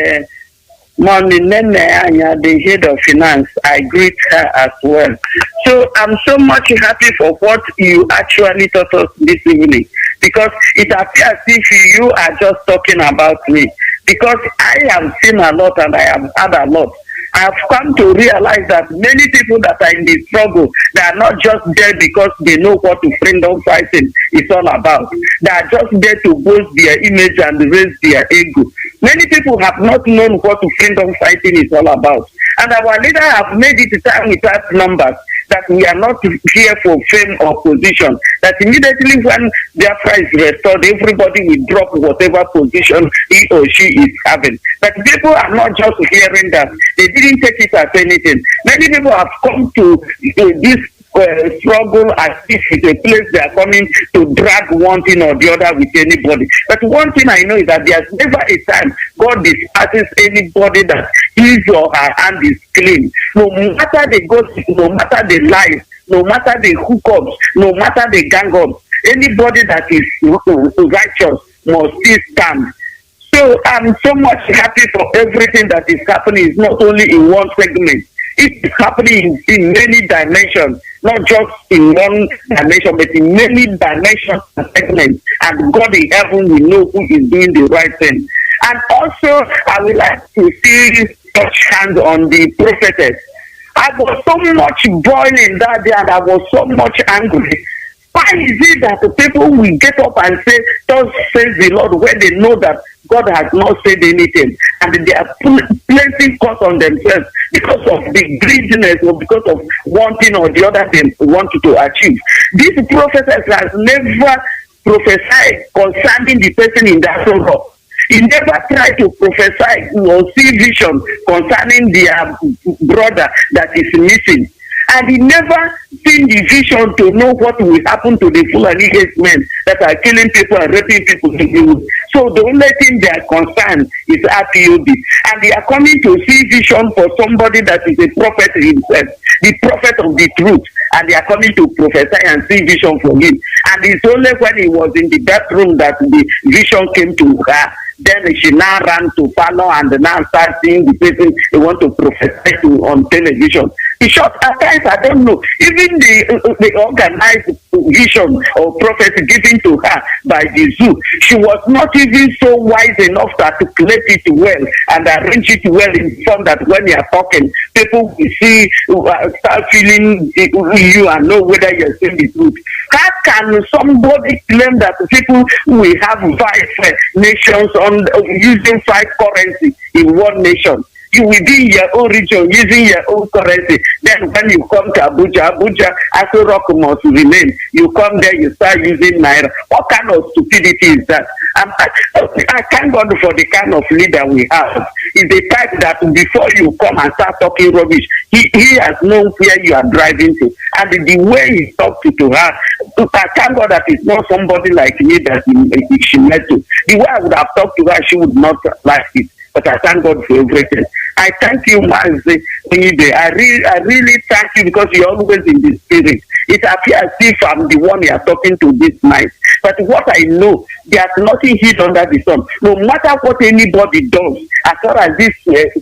Moni Nene Anya, the head of finance. I greet her as well. So I'm so much happy for what you actually taught us this evening, because it appears if you are just talking about me, because I have seen a lot and I have had a lot. I have come to realize that many people that are in the struggle, they are not just there because they know what freedom fighting is all about. They are just there to boost their image and raise their ego. Many people have not known what freedom fighting is all about. And our leader have made it time without numbers that we are not here for fame or position. That immediately when Biafra is restored, everybody will drop whatever position he or she is having. But people are not just hearing that. They didn't take it as anything. Many people have come to this struggle as if it's a place they are coming to drag one thing or the other with anybody. But one thing I know is that there's never a time God dispatches anybody that his or her hand is clean. No matter the gossip, no matter the lies, no matter the hookups, no matter the gang-ups, anybody that is righteous must still stand. So I'm so much happy for everything that is happening. It's not only in one segment. It's happening in many dimensions, not just in one dimension, but in many dimensions and segments. And God in heaven will know who is doing the right thing. And also, I would like to see touch hands on the prophetess. I was so much boiling that day and I was so much angry. Why is it that the people will get up and say, "Thus says the Lord," when they know that God has not said anything, and they are placing curse on themselves because of the greediness or because of one thing or the other they want to achieve? This prophetess has never prophesied concerning the person in that row. He never tried to prophesy or see vision concerning their brother that is missing. And he never seen the vision to know what will happen to the Fulani men that are killing people and raping people. So the only thing they are concerned is IPOB. And they are coming to see vision for somebody that is a prophet himself, the prophet of the truth. And they are coming to prophesy and see vision for him. And it's only when he was in the bathroom that the vision came to her. Then she now ran to Palo and now start seeing the person they want to prophesy to on television. In short, at times I don't know. Even the organized vision or prophecy given to her by the zoo, she was not even so wise enough to articulate it well and arrange it well in form that when you are talking, people will see, start feeling you and know whether you're saying the truth. How can somebody claim that people will have 5 nations on using 5 currency in one nation? You will be in your own region using your own currency. Then when you come to Abuja, Aso Rock must remain. You come there, you start using Naira. What kind of stupidity is that? I thank God for the kind of leader we have. Is the type that before you come and start talking rubbish, he has known where you are driving to. And the way he talked to her, I thank God that it's not somebody like me that she met to. The way I would have talked to her, she would not like it. But I thank God for everything. I thank you, Mazi Onyeibe. I really thank you because you're always in the spirit. It appears as if I'm the one you are talking to this night. But what I know, there's nothing hid under the sun. No matter what anybody does, as far as this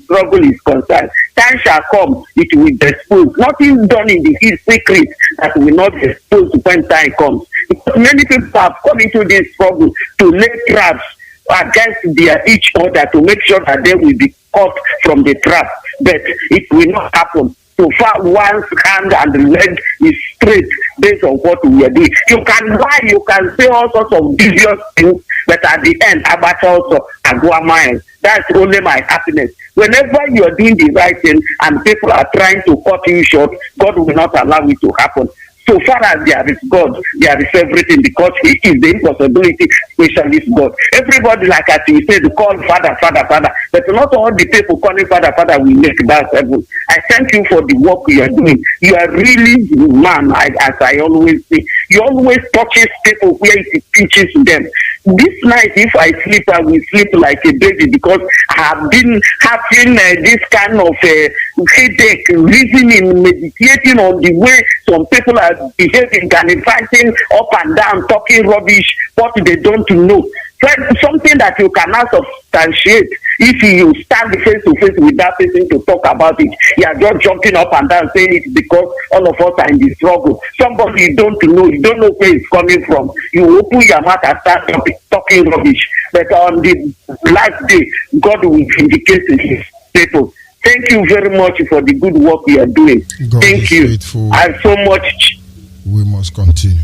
struggle is concerned, time shall come, it will be exposed. Nothing done in the secret that will not be exposed when time comes. Because many people have come into this struggle to lay traps against each other to make sure that they will be caught from the trap, but it will not happen. So far, one's hand and leg is straight based on what we are doing. You can lie, you can say all sorts of devious things, But at the end, Abacha also Agua miles. That's only my happiness. Whenever you are doing the right thing and people are trying to cut you short, God will not allow it to happen. So far as there is God, there is everything, because He is the impossibility specialist God. Everybody, like as you said, call Father, Father, Father, but not all the people calling Father, Father will make that heaven. I thank you for the work you are doing. You are really man, as I always say. You always touches people where it pinches them. This night, if I sleep, I will sleep like a baby, because I have been having this kind of headache, reasoning, meditating on the way some people are behaving, fighting up and down, talking rubbish, what they don't know. Something that you cannot substantiate if you stand face to face with that person to talk about it. You are just jumping up and down saying it because all of us are in the struggle. Somebody you don't know where it's coming from. You open your mouth and start talking rubbish. But on the last day, God will vindicate His people. Thank you very much for the good work you are doing. God Thank you. Faithful. And so much. We must continue.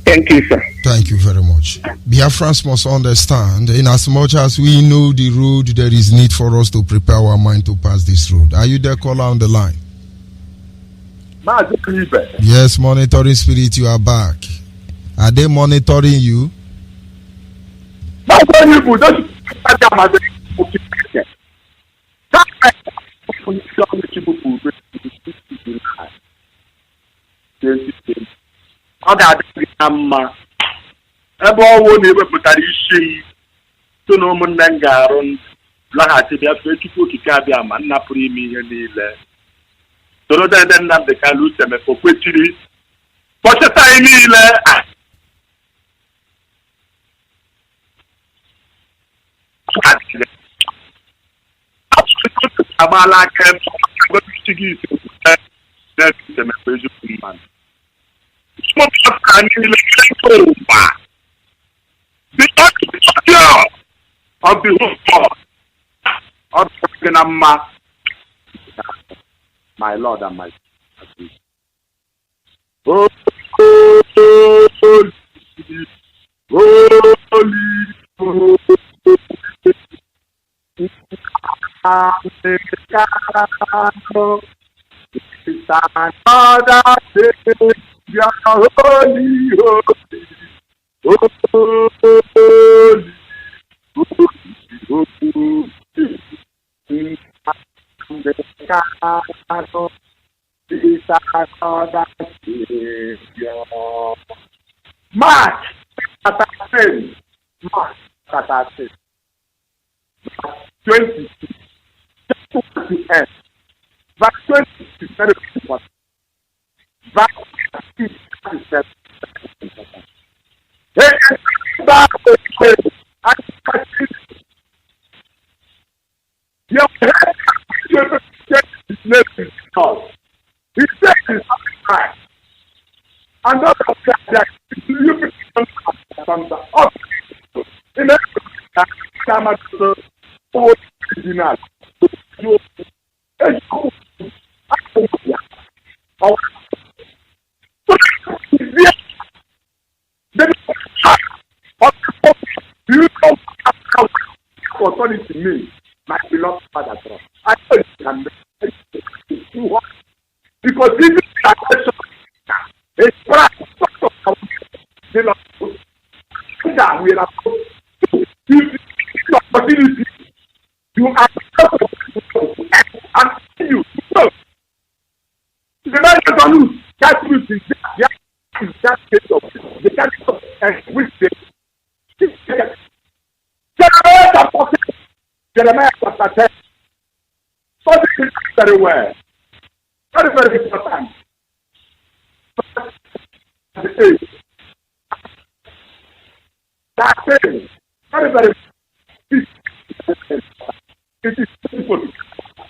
Thank you, sir. Thank you very much. Biafrans must understand, in as much as we know the road, there is need for us to prepare our mind to pass this road. Are you there, caller on the line? Mazi. Yes, monitoring spirit, you are back. Are they monitoring you? Ọ ga-adị na mma ebe ọwụ na-ewepụtara isi so na ụmụnne m ga-arụ laghachi bịa fee Chukwu okike abịa ma nna pụrụ ime ihe niile soro dede Nnamdị Kalụ Usemefo kwechiri kpọchịta anyị niile agbaala aka isi gị ise Usemefo ezigbo mmadụ the architecture of the whole God of the my Lord and my Savior. Holy, you are holy, March March 20. Verse 20 is very important. Verse 27. He said it's right. And not that you can in every original. You don't have authority to me, my beloved Father. I know you can make it. Because this is a question. It's practice. We are opportunity. You are and you know. The man is on loose. That truth is that case of the case of which they Jeremiah chapter 10. So this is very well. Very, very important. That thing, very, very it is simple.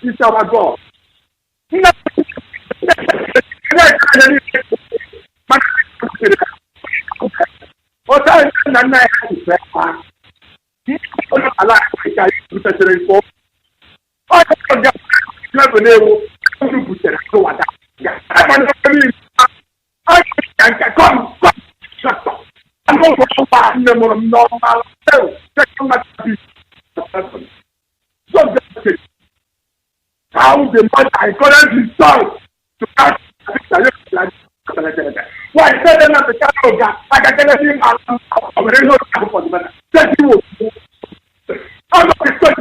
It's our God. Normal how the man I encourage his son to catch why tell them not to catch over? I can tell him I'm ready to for the man. Tell you I'm not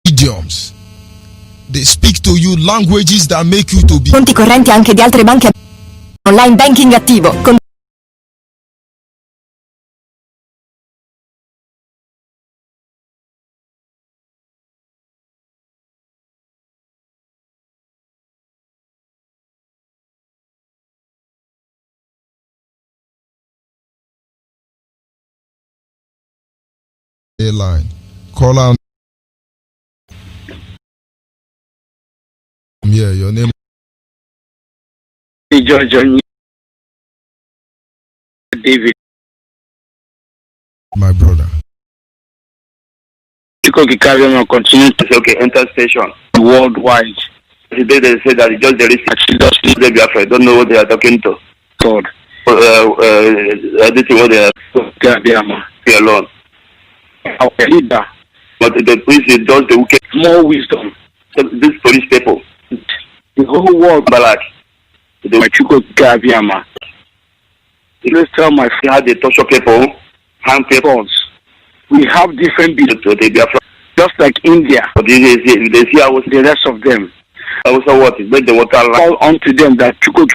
idioms. They speak to you languages that make you to be Conti correnti anche di altre banche. Online banking attivo. airline. Call out. Yeah, your name. George David. My brother. Continue to say, okay, enter station worldwide. Today they say that just there is the Biafra. I don't know what they are talking to. God. Everything what they are alone. Our leader. But the police does the wicked. More wisdom. So these police people. The whole world Balak. The Machuko Gabiama. Let's tell my friend how they torture people, hand papers. We have different beliefs to the Biafra. Just like India. But they see how the rest of them. Also what is make the water fall onto them that Chuko.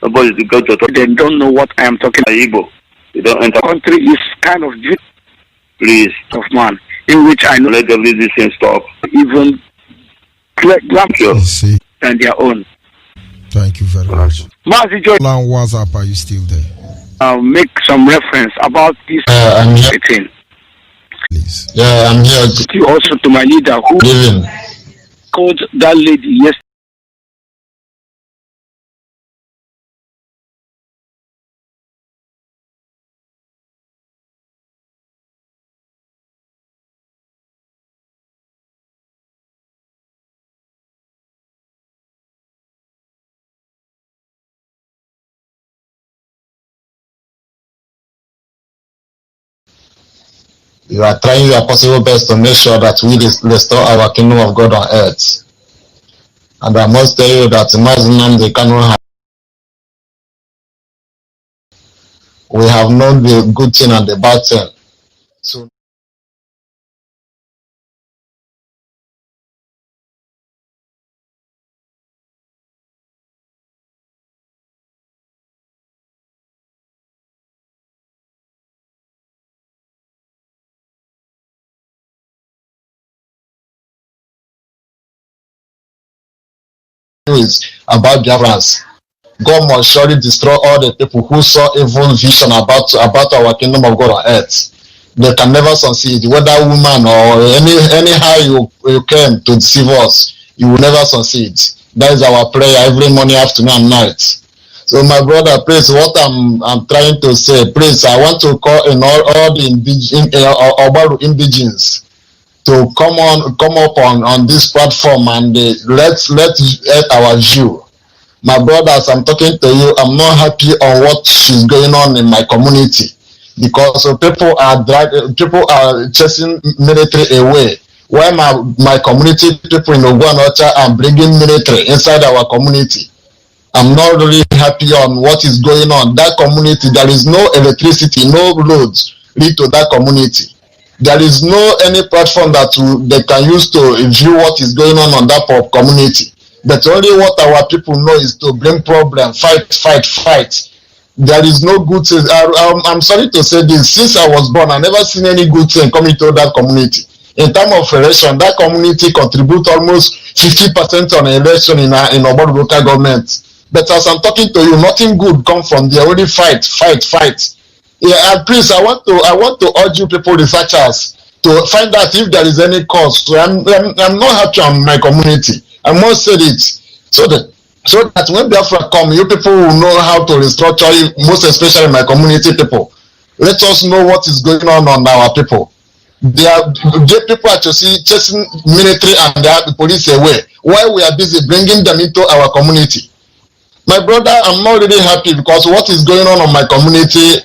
Nobody to go to talk. They don't know what I am talking about. Igbo. They don't enter. Country is kind of please of man in which I know let them leave this thing stop. Even Rapture and their own. Thank you very much. Mazi, WhatsApp, are you still there? I'll make some reference about this thing. Please. Yeah, I'm here. Thank you also to my leader who called that lady yesterday. You are trying your possible best to make sure that we restore our kingdom of God on earth. And I must tell you that Muslim they cannot have. We have known the good thing and the bad thing. So is about Biafrans. God must surely destroy all the people who saw evil vision about our kingdom of God on earth. They can never succeed, whether woman or anyhow you came to deceive us, you will never succeed. That is our prayer every morning, afternoon, and night. So my brother, please, what I'm trying to say, please, I want to call in all the indigenes to come up on this platform and let's get our view. My brothers, I'm talking to you. I'm not happy on what is going on in my community because people are chasing military away. Why my community people in Oguanocha are bringing military inside our community? I'm not really happy on what is going on. That community, there is no electricity, no roads lead to that community. There is no any platform that they can use to view what is going on that community. But only what our people know is to bring problem, fight. There is no good thing. I'm sorry to say this. Since I was born, I never seen any good thing coming to that community. In terms of election, that community contribute almost 50% on election in our local government. But as I'm talking to you, nothing good come from there. Only fight. Yeah, and please, I want to urge you people, researchers, to find out if there is any cause. So I'm not happy on my community. I must say it so that when Biafra come, you people will know how to restructure it, most especially my community people. Let us know what is going on our people. The people are chasing military and the police away while we are busy bringing them into our community. My brother, I'm not really happy because what is going on my community,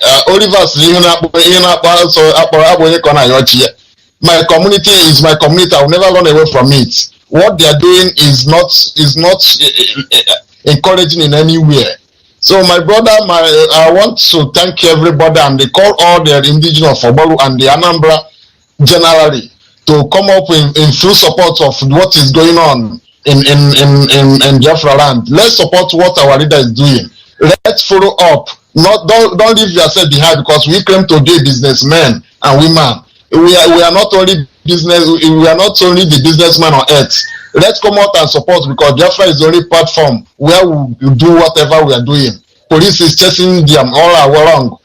my community is my community. I will never run away from it. What they are doing is not encouraging in anywhere. So my brother, I want to thank everybody and they call all the indigenous of Oboru and the Anambra generally to come up in full support of what is going on in Biafra land. Let's support what our leader is doing. Let's follow up. Don't leave yourself behind because we claim to be businessmen and women. We are not only the businessmen on earth. Let's come out and support because Biafra is the only platform where we do whatever we are doing. Police is chasing them all along.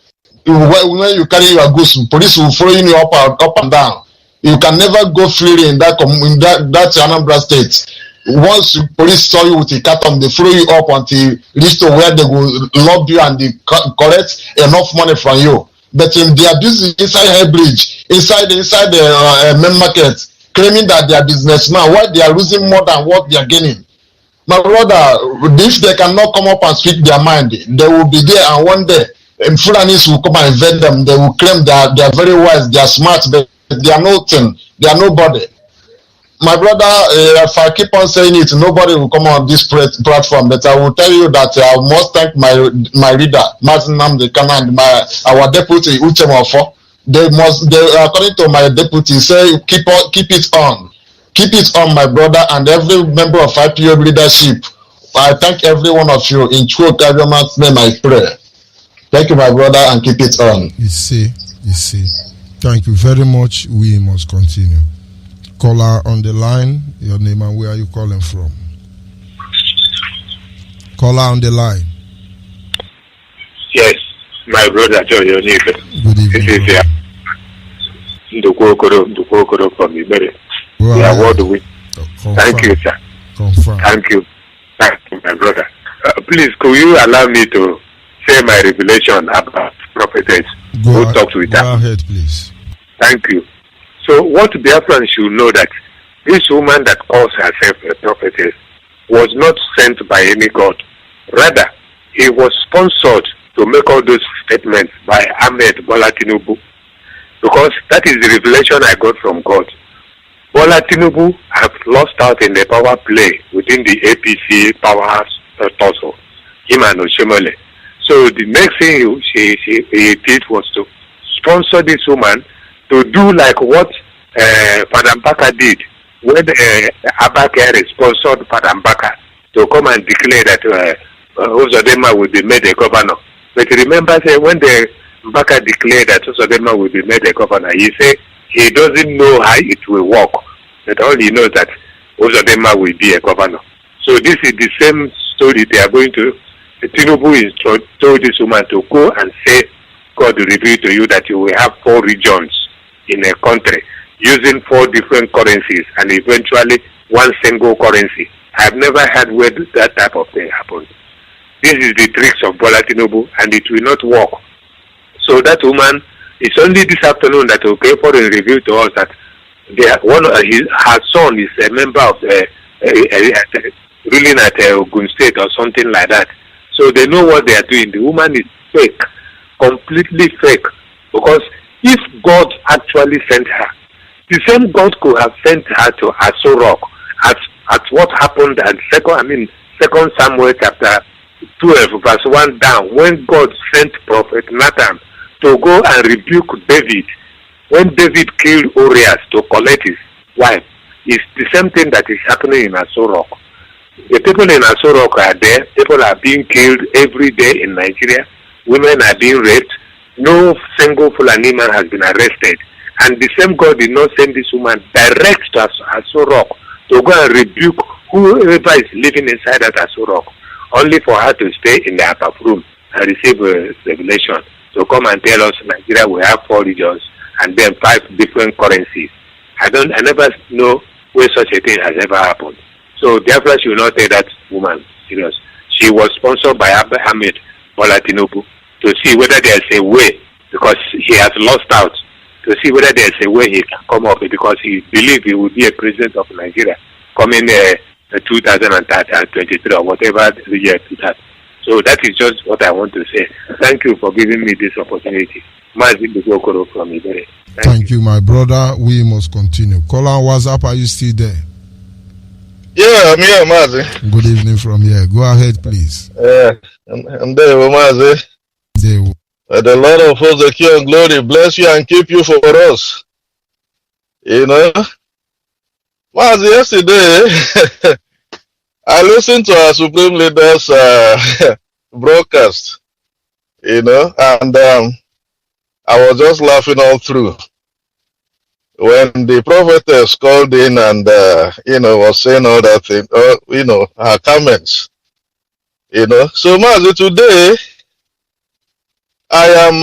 When you carry your goods, police will follow you up and down. You can never go freely in that Anambra state. Once police saw you with a carton, they follow you up until reach to where they will lob you and they collect enough money from you. But in their business inside High Bridge, inside the main market, claiming that they are businessmen, why they are losing more than what they are gaining. My brother, if they cannot come up and speak their mind, they will be there and one day Fulanis will come and invade them. They will claim that they are very wise, they are smart, but they are nothing, they are nobody. My brother, if I keep on saying it, nobody will come on this platform. But I will tell you that I must thank my leader, Mazi and our deputy Uchemofo. They according to my deputy, say keep it on, my brother, and every member of IPOB leadership. I thank every one of you in true government's name. I pray. Thank you, my brother, and keep it on. You see. Thank you very much. We must continue. Caller on the line, your name and where are you calling from? Caller on the line. Yes, my brother Onyeibe. Good evening. This is Ndukokoro from Ipob. We are world with. Thank you, sir. Confirm. Thank you, my brother. Please, could you allow me to say my revelation about prophetess who talks with her? Go ahead, please. Thank you. So what Biafrans should know that this woman that calls herself a prophetess was not sent by any god. Rather, he was sponsored to make all those statements by Ahmed Bola Tinubu, because that is the revelation I got from God. Bola Tinubu have lost out in the power play within the APC power tussle, him and Oshemole. So the next thing he did was to sponsor this woman to do like what Padam Baka did when Abakere sponsored Padam Baka to come and declare that Uzodinma will be made a governor. But remember, when the Baka declared that Uzodinma will be made a governor, he said he doesn't know how it will work, but all he knows that Uzodinma will be a governor. So this is the same story they are going to. Tinubu is told this woman to go and say, God will reveal to you that you will have 4 regions in a country using 4 different currencies and eventually one single currency. I've never had where that type of thing happened. This is the tricks of Bola Tinubu, and it will not work. So that woman, it's only this afternoon that for a review to us that her son is a member of ruling at Ogun State or something like that. So they know what they are doing. The woman is fake, completely fake. Because if God actually sent her, The same God could have sent her to Aso Rock at what happened at Second Samuel chapter 12 verse 1 down, when God sent Prophet Nathan to go and rebuke David when David killed Urias to collect his wife. It's the same thing that is happening in Aso Rock. The people in Aso Rock are there. People are being killed every day in Nigeria. Women are being raped. No single Fulani man has been arrested. And the same God did not send this woman direct to Aso Rock to go and rebuke whoever is living inside that Aso Rock, only for her to stay in the upper room and receive a revelation to come and tell us Nigeria will have 4 regions and then 5 different currencies. I never know where such a thing has ever happened. So therefore she will not take that woman serious. She was sponsored by Ahmed Bola Tinubu to see whether there's a way, because he has lost out, to see whether there's a way he can come up, because he believes he will be a president of Nigeria coming 2023 or whatever the year to that. So that is just what I want to say. Thank you for giving me this opportunity. Mazi from Ipob. Thank you, my brother. We must continue. Caller, what's up? Are you still there? Yeah, I'm here, Mazi. Good evening from here. Go ahead, please. Yeah, I'm there, Mazi. The Lord of hosts, the King of glory, bless you and keep you for us. You know, Mazi, yesterday, I listened to our Supreme Leader's broadcast, you know, and I was just laughing all through. When the prophetess called in and, was saying all that thing, her comments, So, Mazi, today, I am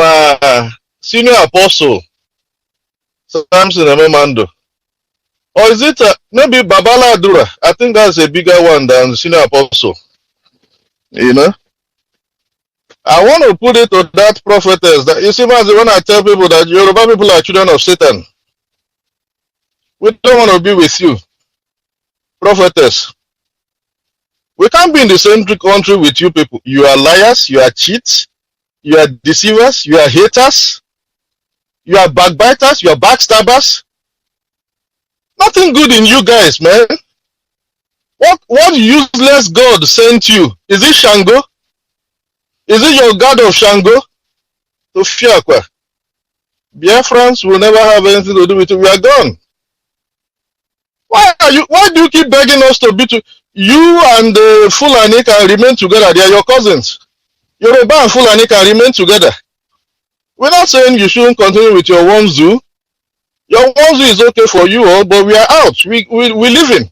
senior apostle, Samson Ememando. Or is it maybe Babala Adura? I think that's a bigger one than senior apostle. I want to put it to that prophetess. That, you see, Mazi, when I tell people that Yoruba people are children of Satan, we don't want to be with you, prophetess. We can't be in the same country with you people. You are liars, you are cheats, you are deceivers, you are haters, you are backbiters, you are backstabbers. Nothing good in you guys, man. What useless God sent you? Is it Shango? Is it your God of Shango? To Fiakwa. Biafrans will never have anything to do with you. We are gone. Why do you keep begging us to be to you and Fulani can remain together? They are your cousins. Yoruba and Fulani can remain together. We're not saying you shouldn't continue with your one zoo. Your one zoo is okay for you all, but we are out. We live in.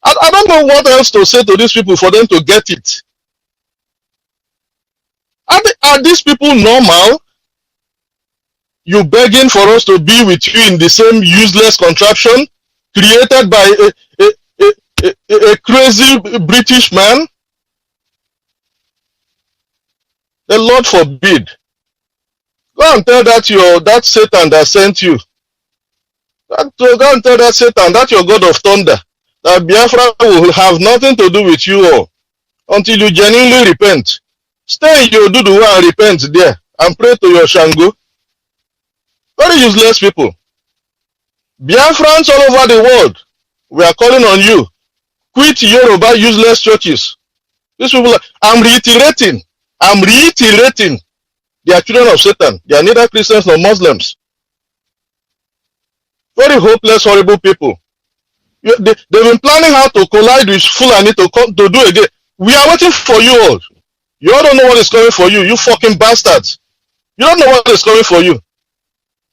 I don't know what else to say to these people for them to get it. Are these people normal? You begging for us to be with you in the same useless contraption created by a crazy British man? The Lord forbid. Go and tell that Satan that sent you. Go and tell that Satan, that your God of thunder, that Biafra will have nothing to do with you all until you genuinely repent. Stay in your Dudu and repent there and pray to your Shango. Very useless people. Biafrans all over the world, we are calling on you. Quit Yoruba useless churches. These people, I'm reiterating. They are children of Satan. They are neither Christians nor Muslims. Very hopeless, horrible people. They've been planning how to collide with Fulani to do again. We are waiting for you all. You all don't know what is coming for you, you fucking bastards. You don't know what is coming for you.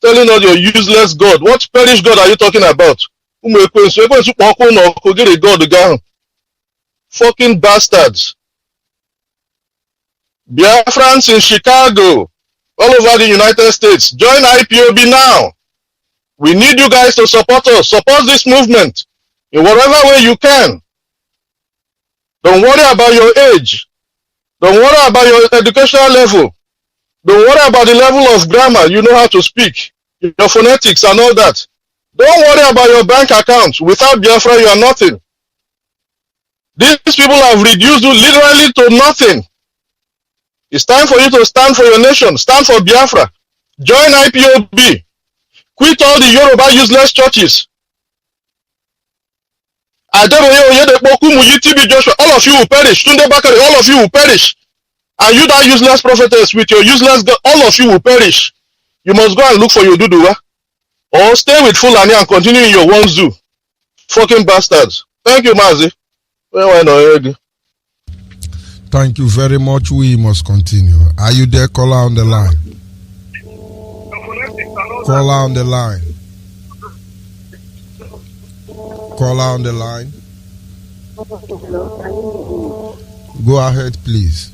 Telling us your useless God. What perish God are you talking about? Fucking bastards. Biafrans in Chicago, all over the United States, join IPOB now. We need you guys to support us. Support this movement in whatever way you can. Don't worry about your age. Don't worry about your educational level. Don't worry about the level of grammar you know how to speak, your phonetics and all that. Don't worry about your bank account. Without Biafra, you are nothing. These people have reduced you literally to nothing. It's time for you to stand for your nation. Stand for Biafra. Join IPOB. Quit all the Yoruba useless churches. Joshua, all of you will perish. Tunde Bakari, all of you will perish. And you that useless prophetess with your useless God, all of you will perish. You must go and look for your Duduwa. Or stay with Fulani and continue in your one zoo. Fucking bastards. Thank you, Mazi. Thank you very much. We must continue. Are you there? Caller on the line. Caller on the line. Caller on the line. Go ahead, please.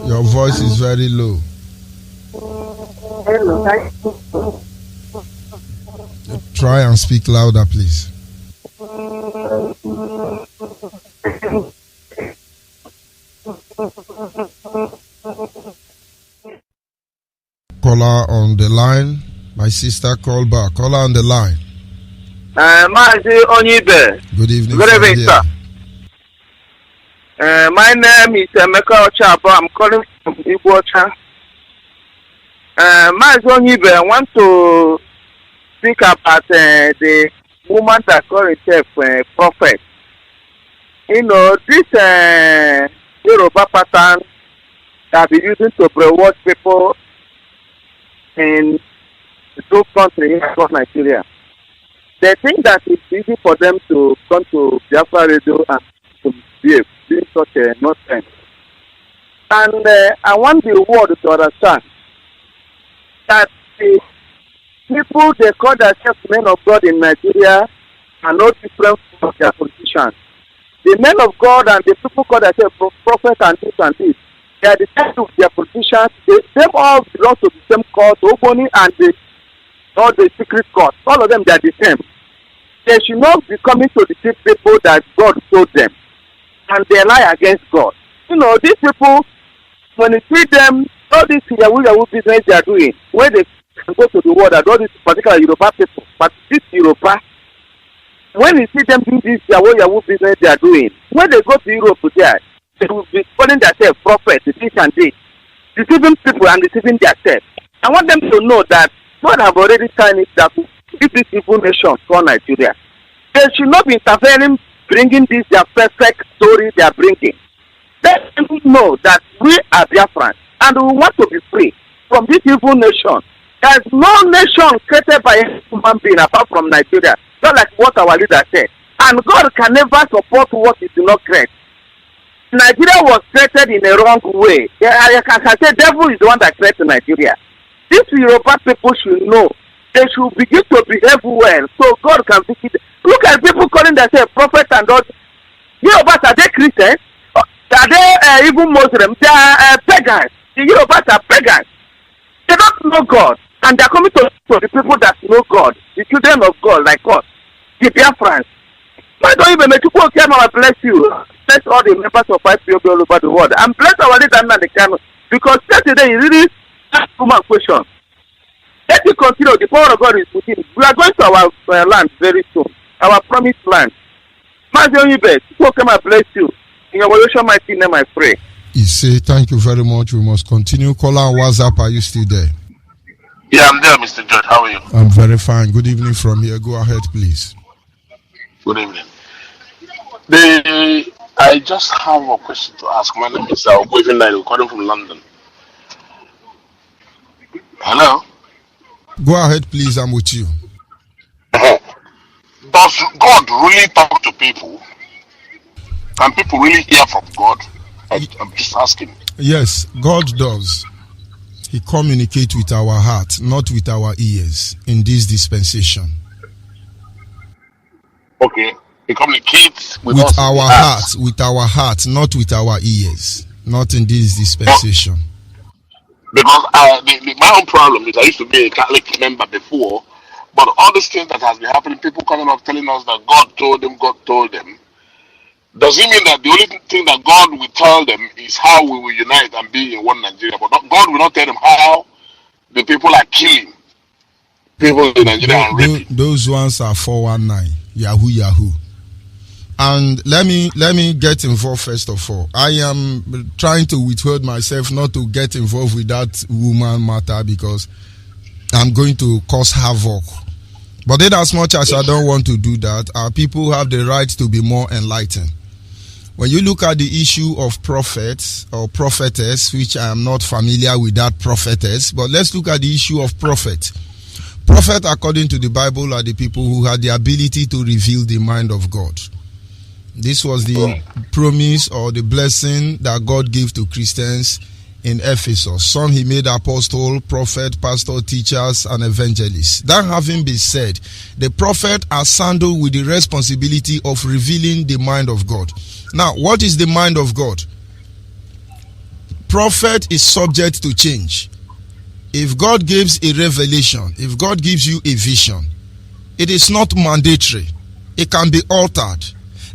Your voice is very low. Try and speak louder, please. Caller on the line. My sister called back. Caller on the line. Mazi Onyeibe. Good evening. Good evening, sir. My name is Emeka Ochabo. I'm calling from Ipob. Mazi Onyeibe, I want to speak about the woman that called herself prophet. You know, this Yoruba pattern that be using to brainwash people in the country across Nigeria. They think that it's easy for them to come to Biafra radio and to behave doing such a nonsense. And I want the world to understand that the people they call themselves men of God in Nigeria are no different from their politicians. The men of God and the people call themselves prophets and this. They are the type of their politicians. They all belong to the same court, Ogoni and all the secret court. All of them, they are the same. They should not be coming to deceive people that God told them. And they lie against God. You know, these people, when you see them, all this Yahoo business they are doing, when they go to the world, and all these particular Yoruba people, but this Yoruba, when you see them doing this Yahoo business they are doing, when they go to Europe there, they will be calling themselves prophets, this and this, deceiving people and deceiving themselves. I want them to know that God have already signed it that if this evil nation called Nigeria, they should not be interfering, bringing this their perfect story they are bringing. Let them know that we are Biafrans and we want to be free from this evil nation. There is no nation created by a human being apart from Nigeria, just like what our leader said. And God can never support what is not created. Nigeria was created in a wrong way. I can say devil is the one that created Nigeria. These Yoruba people should know. They should begin to behave well so God can visit them. Look at people calling themselves prophets and all. Yorubas, are they Christians? Are they even Muslims? They are pagans. The Yorubas are pagans. They don't know God. And they are coming to the people that know God, the children of God like us, the Biafrans. Why don't even make people come and bless you? Bless all the members of Ipob all over the world. And bless our leader and the camel. Because yesterday he really asked woman question. Let me continue. The power of God is within. We are going to our land very soon. Our promised land. Mazi Onyeibe, people come and bless you. In your Yeshua mighty name I pray. He say, thank you very much. We must continue. Caller on WhatsApp. Are you still there? Yeah, I'm there, Mr. George. How are you? I'm very fine. Good evening from here. Go ahead, please. Good evening. I just have a question to ask. My name is Onyeibe, calling from London. Hello? Go ahead, please. I'm with you. Does God really talk to people? Can people really hear from God? I'm just asking. Yes, God does. He communicates with our heart, not with our ears in this dispensation. Okay. He communicates with with us our heart, not with our ears, not in this dispensation. Because my own problem is I used to be a Catholic member before, but all these things that has been happening, people coming up telling us that God told them. Does it mean that the only thing that God will tell them is how we will unite and be in one Nigeria? But God will not tell them how the people are killing people in Nigeria and raping. Those ones are 419, Yahoo. And let me get involved first of all. I am trying to withhold myself not to get involved with that woman matter because I'm going to cause havoc. But in as much as I don't want to do that, our people have the right to be more enlightened. When you look at the issue of prophets or prophetess, which I am not familiar with that prophetess, but let's look at the issue of prophet. Prophet, according to the Bible, are the people who had the ability to reveal the mind of God. This was the promise or the blessing that God gave to Christians in Ephesus. Some he made apostle, prophet, pastor, teachers, and evangelists. That having been said, the prophet are saddled with the responsibility of revealing the mind of God. Now, what is the mind of God? Prophet is subject to change. If God gives a revelation, if God gives you a vision, it is not mandatory. It can be altered.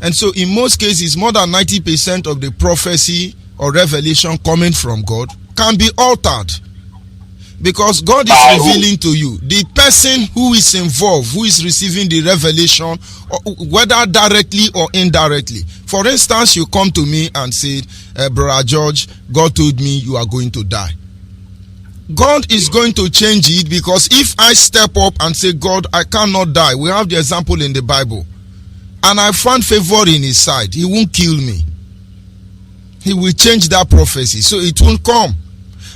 And so in most cases, more than 90% of the prophecy or revelation coming from God can be altered. Because God is revealing to you. The person who is involved, who is receiving the revelation, whether directly or indirectly. For instance, you come to me and say, Brother George, God told me you are going to die. God is going to change it, because if I step up and say, God, I cannot die. We have the example in the Bible. And I found favor in his side. He won't kill me. He will change that prophecy. So it won't come.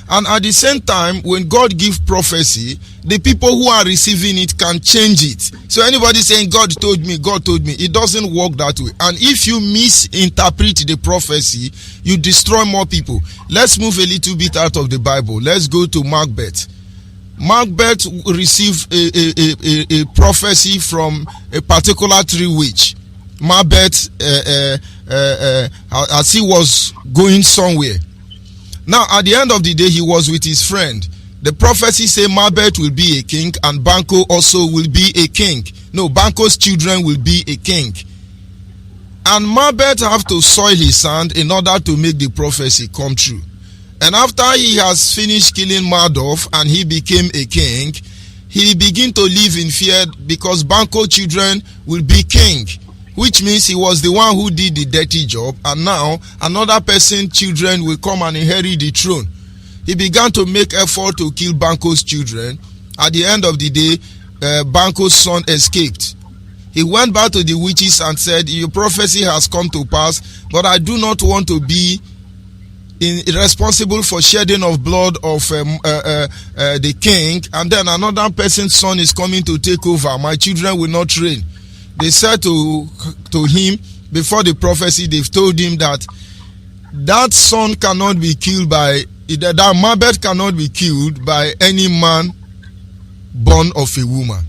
And at the same time, when God gives prophecy, the people who are receiving it can change it. So anybody saying, God told me, it doesn't work that way. And if you misinterpret the prophecy, you destroy more people. Let's move a little bit out of the Bible. Let's go to Macbeth. Macbeth received a prophecy from a particular tree witch. Macbeth, as he was going somewhere. Now, at the end of the day, he was with his friend. The prophecy said Macbeth will be a king and Banquo also will be a king. No, Banquo's children will be a king. And Macbeth have to soil his sand in order to make the prophecy come true. And after he has finished killing Madoff and he became a king, he began to live in fear because Banquo children will be king. Which means he was the one who did the dirty job, and now another person's children will come and inherit the throne. He began to make effort to kill Banquo's children. At the end of the day, Banquo's son escaped. He went back to the witches and said, your prophecy has come to pass, but I do not want to be responsible for shedding of blood of the king, and then another person's son is coming to take over. My children will not reign. They said to him, before the prophecy, they've told him that son cannot be killed by, that Macbeth cannot be killed by any man born of a woman.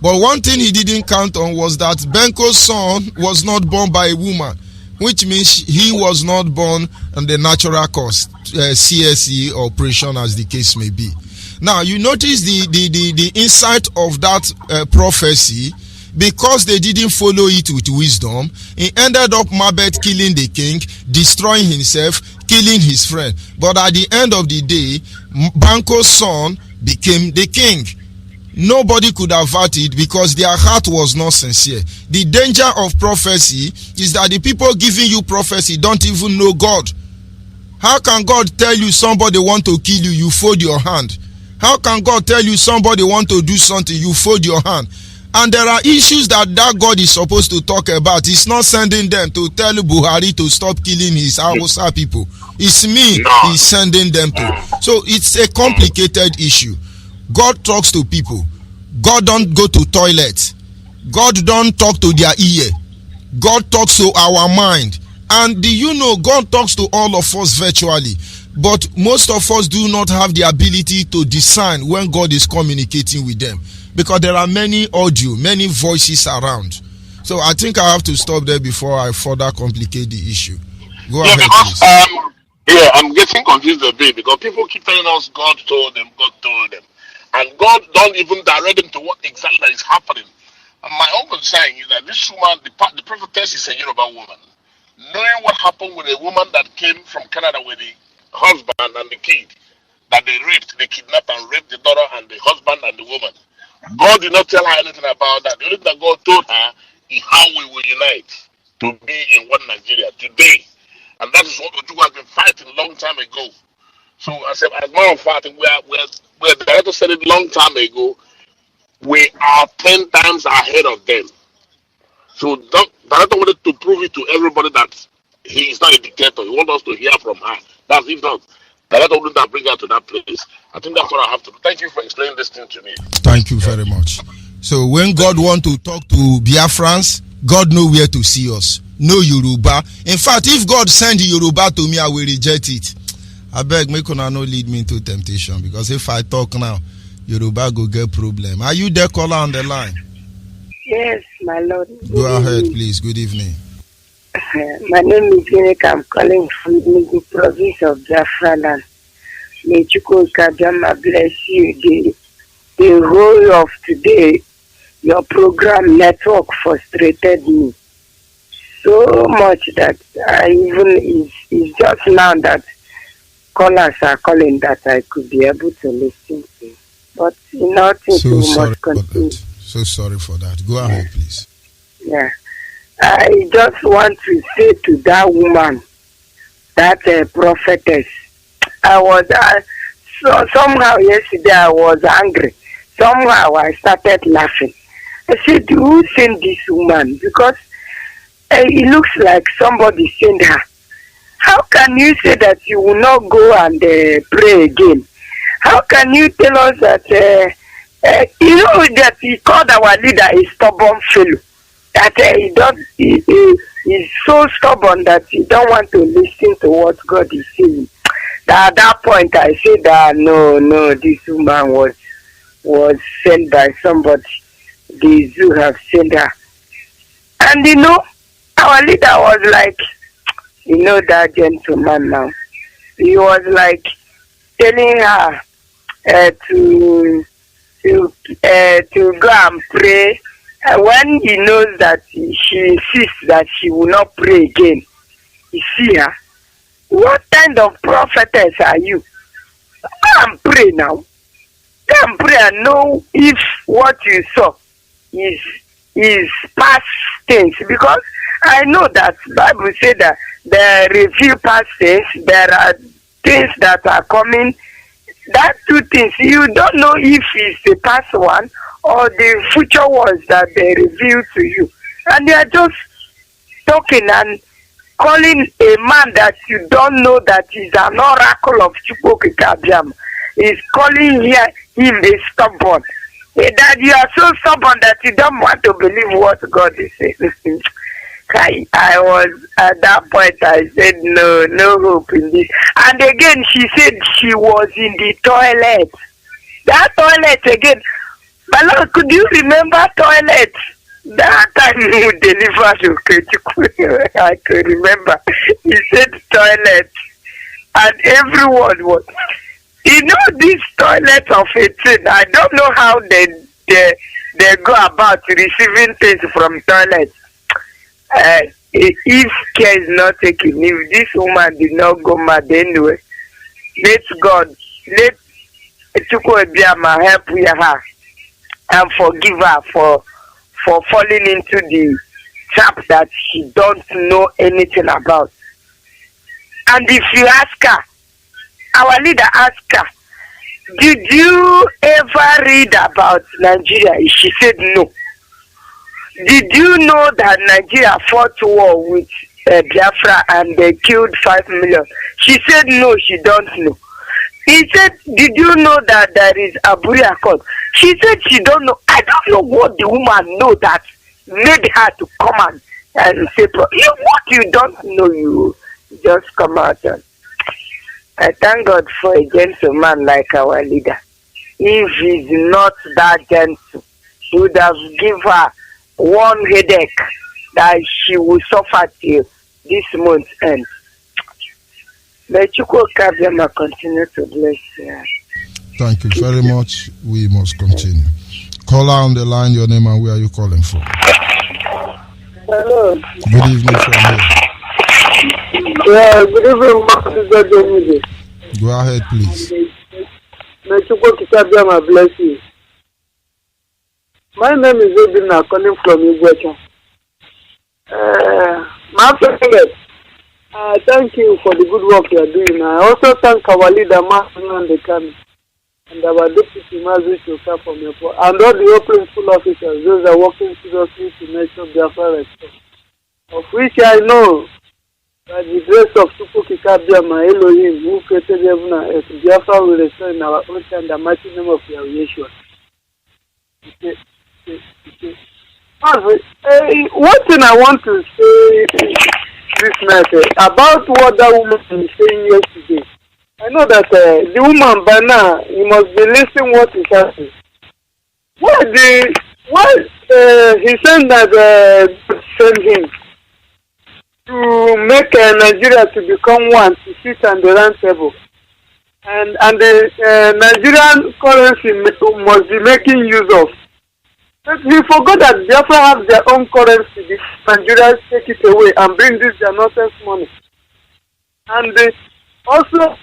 But one thing he didn't count on was that Banquo's son was not born by a woman, which means he was not born on the natural cause, CSE operation, as the case may be. Now, you notice the insight of that prophecy. Because they didn't follow it with wisdom, he ended up Macbeth killing the king, destroying himself, killing his friend. But at the end of the day, Banquo's son became the king. Nobody could avert it because their heart was not sincere. The danger of prophecy is that the people giving you prophecy don't even know God. How can God tell you somebody want to kill you, you fold your hand? How can God tell you somebody want to do something, you fold your hand? And there are issues that God is supposed to talk about. He's not sending them to tell Buhari to stop killing his Hausa people. It's me he's sending them to. So it's a complicated issue. God talks to people. God don't go to toilets. God don't talk to their ear. God talks to our mind. And do you know God talks to all of us virtually? But most of us do not have the ability to discern when God is communicating with them. Because there are many audio, many voices around. So I think I have to stop there before I further complicate the issue. Go ahead, because please. I'm getting confused a bit because people keep telling us God told them, and God don't even direct them to what exactly is happening. And my own concern is that this woman, the prophetess, is a Yoruba woman. Knowing what happened with a woman that came from Canada with the husband and the kid, that they raped, they kidnapped and raped the daughter and the husband and the woman. God did not tell her anything about that. The only thing that God told her is how we will unite. to be in one Nigeria today. And that is what Ojuku has been fighting a long time ago. So as a matter of fact, we're director said it long time ago, we are 10 times ahead of them. So director wanted to prove it to everybody that he is not a dictator. He wants us to hear from her. That's if not, director wouldn't bring her to that place. I think that's what I have to do. Thank you for explaining this thing to me. Thank you very much. So when God want to talk to Biafrans, God know where to see us. No Yoruba. In fact, if God send Yoruba to me, I will reject it. I beg, make una no lead me into temptation, because if I talk now, Yoruba go get problem. Are you there, caller on the line? Yes, my lord. Go ahead, please. Good evening. My name is Eric. I'm calling from the province of Biafra land. May Chukwu Kadama bless you. The whole of today, your program network frustrated me so much that I even it's just now that callers are calling that I could be able to listen to. But nothing So too sorry much for continue. that. So sorry for that. Go ahead, please. Yeah. I just want to say to that woman, that prophetess, I was so somehow yesterday I was angry. Somehow I started laughing. I said, who sent this woman? Because it looks like somebody sent her. How can you say that you will not go and pray again? How can you tell us that, you know that he called our leader a stubborn fellow? That he's so stubborn that he don't want to listen to what God is saying. That at that point I said that no, this woman was sent by somebody. The zoo have sent her. And our leader was like, that gentleman now. He was like telling her to go and pray. And when he knows that she insists that she will not pray again, you see her. What kind of prophetess are you? Go and pray now. Go and pray and know if what you saw is past things, because I know that Bible said that there review past things, there are things that are coming. That two things, you don't know if it's the past one or the future ones that they reveal to you. And they are just talking and calling a man that you don't know that is an oracle of Chukwu Kabiam. Is calling him a stubborn. That you are so stubborn that you don't want to believe what God is saying. I was at that point, I said no hope in this. And again she said she was in the toilet. That toilet again. But Lord, could you remember toilet? That time you delivered to I could remember. He said toilet. And everyone was, this toilet of a thing, I don't know how they go about receiving things from toilets. If care is not taken, if this woman did not go mad anyway, let Chukwu Ebiama help her and forgive her for falling into the trap that she don't know anything about. And if you ask her, our leader asked her, did you ever read about Nigeria? She said no. Did you know that Nigeria fought war with Biafra and they killed 5 million? She said no, she don't know. He said, did you know that there is Aburi Accord? She said she don't know. I don't know what the woman know that made her to come and say, what you don't know, you just come out. And I thank God for a gentleman like our leader. If he's not that gentle, he would have given her one headache that she will suffer till this month's end. May Chukwu Kabiama continue to bless you. Thank you very much. We must continue. Caller on the line, your name and where are you calling from? Hello. Good evening from here. Yeah, good evening, Go ahead, please. May Chukwu Kabiama bless you. My name is Obina, calling from Igwecha. My friend, thank you for the good work you are doing. I also thank our leader, Mazi and the Kami, and our deputy Mazi to come from your and all the open school officers, those are working seriously to make sure Biafra respect. Of which I know by the grace of Tukukikabiama Elohim, who created heaven and earth, Biafra will restore in our own time the mighty name of Yeshua. One thing I want to say this night about what that woman was saying yesterday. I know that the woman by now, you must be listening what is happening. Why he said that God sent him to make Nigeria to become one, to sit on the round table, and the Nigerian currency must be making use of. But we forgot that Biafra have their own currency. The Nigerians take it away and bring this their nonsense money. And also,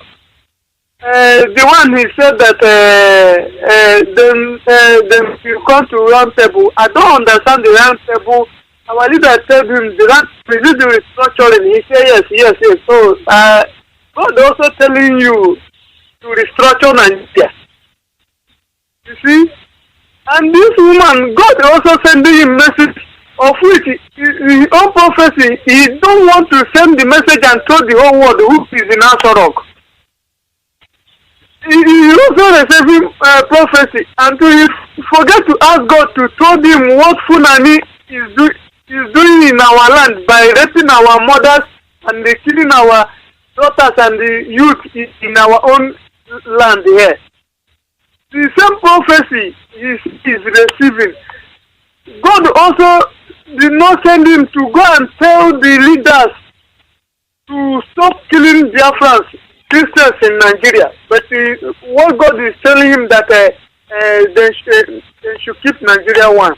the one he said that then you come to round table. I don't understand the round table. Our leader told him the restructuring. He said yes. So God also telling you to restructure Nigeria. You see? And this woman, God also sending him message of which his own prophecy, he don't want to send the message and tell the whole world who is in Asarok. He also receiving prophecy and he forget to ask God to tell him what Fulani is doing in our land by raping our mothers and killing our daughters and the youth in our own land here. The same prophecy is receiving. God also did not send him to go and tell the leaders to stop killing Biafrans, Christians in Nigeria. But what God is telling him that they should keep Nigeria one.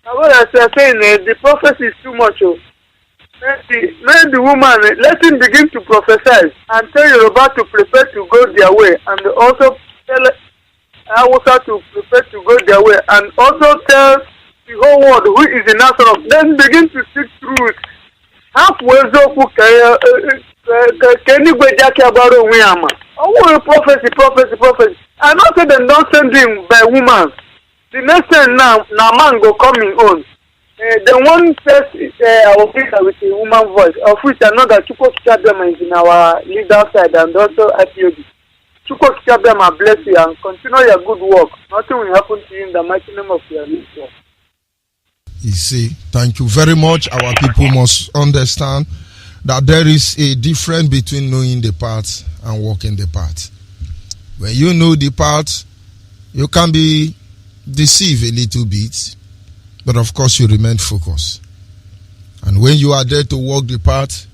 What I say saying, the prophecy is too much. Let the woman, let him begin to prophesy and tell Yoruba to prepare to go their way, and also tell Hausa to prepare to go their way, and also tell the whole world who is in Nazareth. Then begin to speak truth. Halfway prophecy. I not say them don't send him by woman. The next time now man go coming on. The one first our speaker with a woman voice, of which I know that Chukwu Kichabema is in our leader side and also IPOB. Chukwu Kichabema bless you and continue your good work. Nothing will happen to you in the mighty name of your Lord. You see, thank you very much. Our people must understand that there is a difference between knowing the path and walking the path. When you know the path, you can be deceived a little bit, but of course you remain focused. And when you are there to walk the path,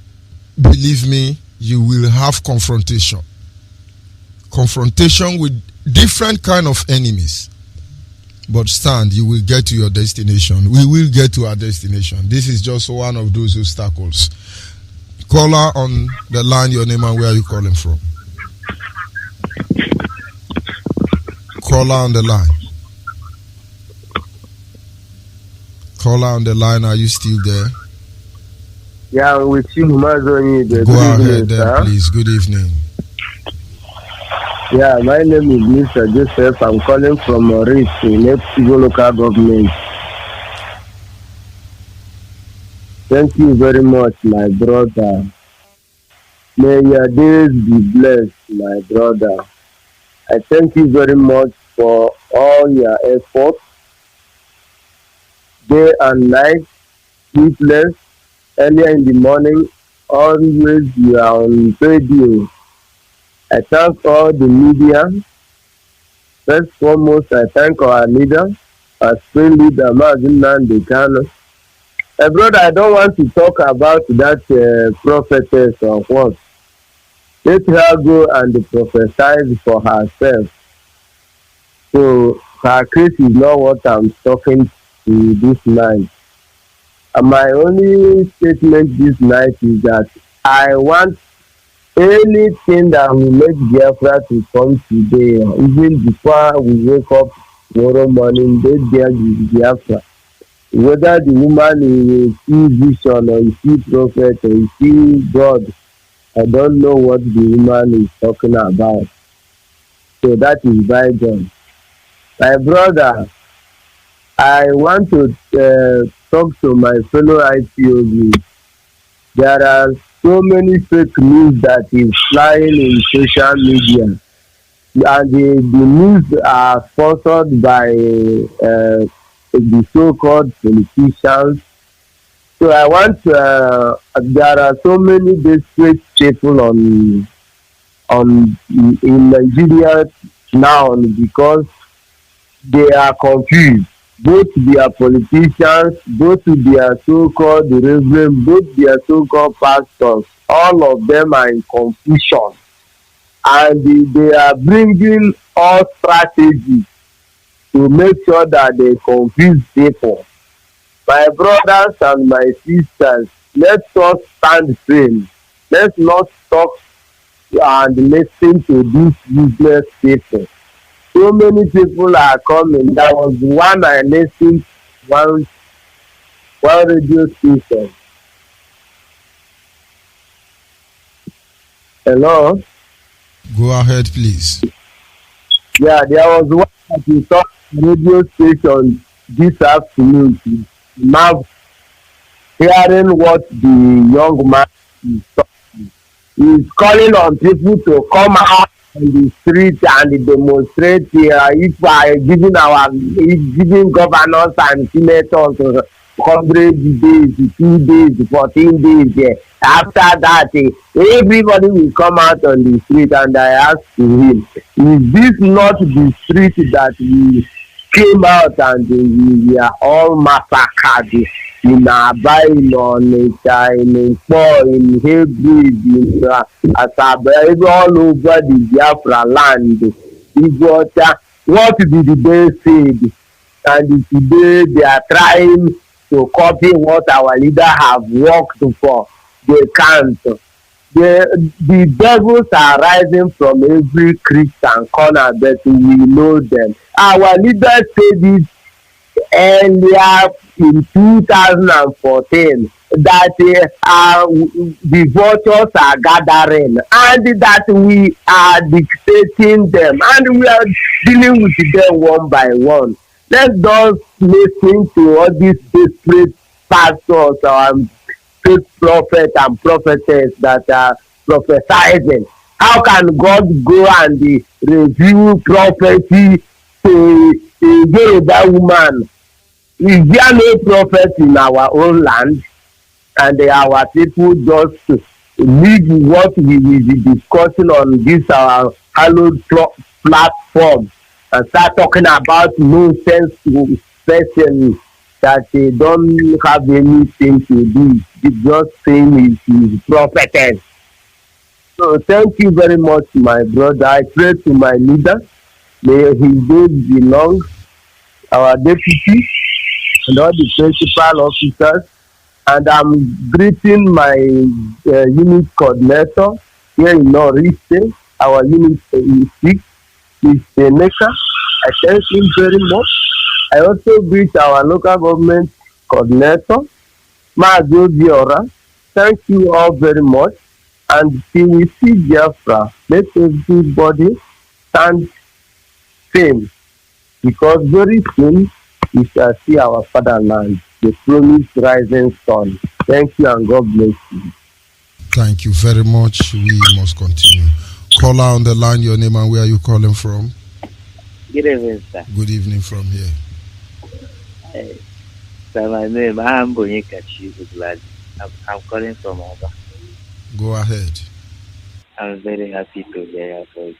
believe me, you will have confrontation. Confrontation with different kind of enemies. But stand, you will get to your destination. We will get to our destination. This is just one of those obstacles. Caller on the line, your name and where are you calling from? Caller on the line. Caller on the line, are you still there? Yeah, I'm with you, Mazi Onyeibe. Go ahead then, please. Good evening. Yeah, my name is Mr. Joseph. I'm calling from Maurice in Epsigo local government. Thank you very much, my brother. May your days be blessed, my brother. I thank you very much for all your efforts, day and night, sleepless, earlier in the morning, always you are on radio. I thank all the media. First and foremost, I thank our leader, our spring leader, Mazi Kano. Brother, I don't want to talk about that prophetess or what. Let her go and prophesy for herself. So her case is not what I'm talking to this night. And my only statement this night is that I want anything that will make Biafra to come today, even before we wake up tomorrow morning, let there be Biafra. Whether the woman is see vision or you see prophet or you see God, I don't know what the woman is talking about. So that is bygone. My brother, I want to talk to my fellow IPOB. There are so many fake news that is flying in social media, and the news are sponsored by the so-called politicians. So I want. There are so many desperate people in Nigeria now because they are confused. Both their politicians, both their so-called reverend, both their so-called pastors, all of them are in confusion, and they are bringing all strategies to make sure that they confuse people. My brothers and my sisters, let us stand firm. Let's not talk and listen to these useless people. So many people are coming. There was one I listened one radio station. Hello? Go ahead, please. Yeah, there was one that we saw radio station this afternoon. Now hearing what the young man is talking. He's calling on people to come out on the street and demonstrate if giving governors and senators 100 days, 2 days, 14 days. After that, everybody will come out on the street, and I asked him, is this not the street that we came out and we are all massacred in Aba, in Onitsha, in Ipob, in Hebrew, in Asaba, all over the Biafra land? What did they say? And today they are trying to copy what our leader have worked for. They can't. The devils are rising from every creek and corner, but we know them. Our leader said it earlier in 2014 that the vultures are gathering and that we are dictating them and we are dealing with them one by one. Let's just listen to all these desperate pastors and fake prophets and prophetess that are prophesying. How can God go and reveal prophecy to a Yoruba woman? Is there no prophet in our own land? And our people just leave what we will be discussing on this our hallowed platform and start talking about nonsense person that they don't have anything to do. It's just saying he's prophetess. So thank you very much, my brother. I pray to my leader. May his days be long. Our deputy and all the principal officers. And I'm greeting my unit coordinator here in Noriste, our unit 6, Mr. Neka. I thank him very much. I also greet our local government coordinator, Mazi. Thank you all very much. And till we see Biafra, let everybody stand firm, because very soon we shall see our fatherland, the promised rising sun. Thank you and God bless you. Thank you very much. We must continue. Caller on the line, your name and where are you calling from? Good evening, sir. Good evening from here. Sir, my name, I'm Bonyekachi. I'm calling from Aba. Go ahead. I'm very happy to hear about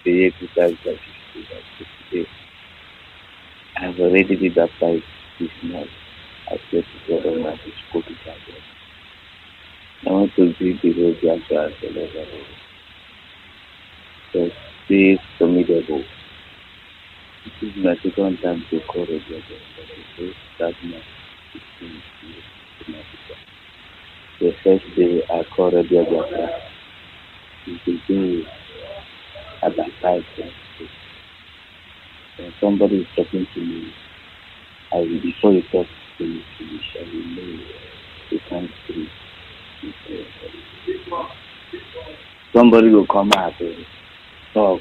the exercise that you today. I've already been baptized this month. I pray to God Almighty to go to God. I want to greet the whole Biafra as a level. So stay formidable. This is my second time to call a brother. The first day I called a brother. The day I baptized him. When somebody is talking to me, I will, before you talk to me, somebody will come out and talk.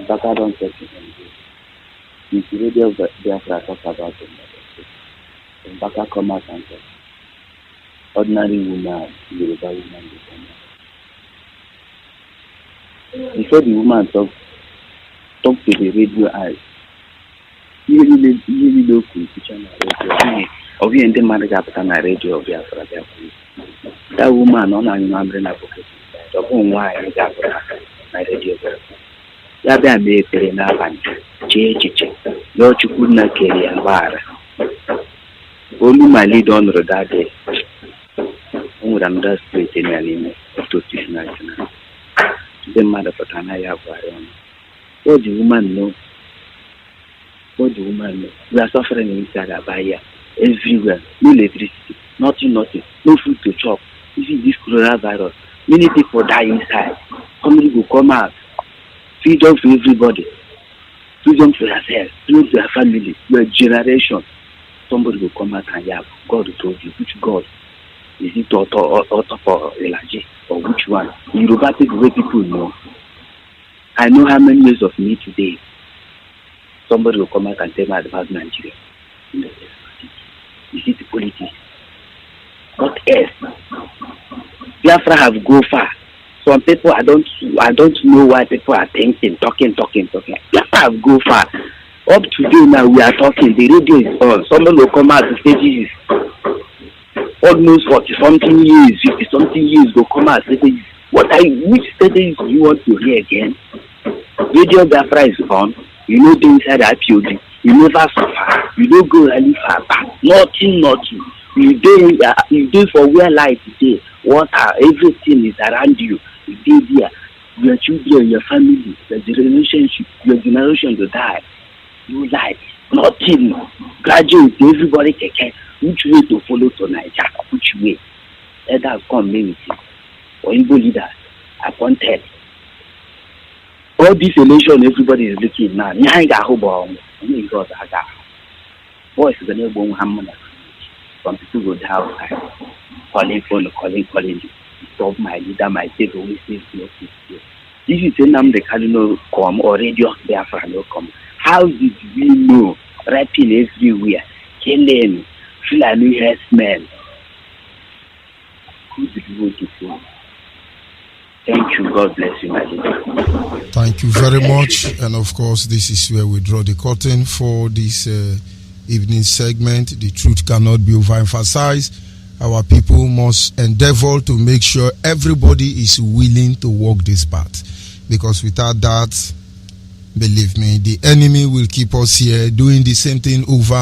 Baka don't take it. If the radio of Biafra talk about it, Baka come out and talk. Ordinary woman, Yoruba woman will come out. Before the woman talk to the radio eyes, really low competition radio. Of you and the man got on a radio of Biafra. That woman on an umbrella pocket. The home why I got my radio. Yabe ame pere na banjo. Cheche. No chukuna keri anwara. Only my lead on that day. Would understand any anime to this night. The mother for Tanaya. What the woman know? What the woman know? We are suffering inside Abaya everywhere. No electricity, nothing, no food to chop. You see this coronavirus. Many people die inside. Somebody will come out. Freedom for everybody. Freedom for yourself. Freedom for your family, your generation. Somebody will come out and yeah, God told you. Which God? Is it Otto for Elijah? Or which one? Yoruba people, where people know. I know how many years of me today. Somebody will come out and tell me about Nigeria. Is it the politics? What else? Biafra have go far. Some people I don't know why people are thinking, talking. Biafra have go far. Up to today now we are talking. The radio is on. Somebody will come out and say this is almost 40-something years, 50-something years will come out and say which stages do you want to hear again? Radio Biafra is on. You know the inside IPOD. You never suffer. You don't go really far back. Nothing. You do for where life today. Water, everything is around you. You do there. Your children, your family, your relationship, your generation to die. You life. Nothing. Graduate, everybody take care. Which way to follow to Nigeria? Which way? Elders come meeting. Or Igbo leaders appointed. All this election, everybody is looking now. Boys is the neighbor Muhammad. Some people go down outside, calling. Stop my leader, my state, always says no. If you say the Cardinal come or Radio Biafra no come, how did we know? Rapping everywhere, killing, Fulani herdsmen. Who did we want to see? Thank you. God bless you, my leader. Thank you very much. And of course, this is where we draw the curtain for this evening segment. The truth cannot be overemphasized. Our people must endeavor to make sure everybody is willing to walk this path. Because without that, believe me, the enemy will keep us here doing the same thing over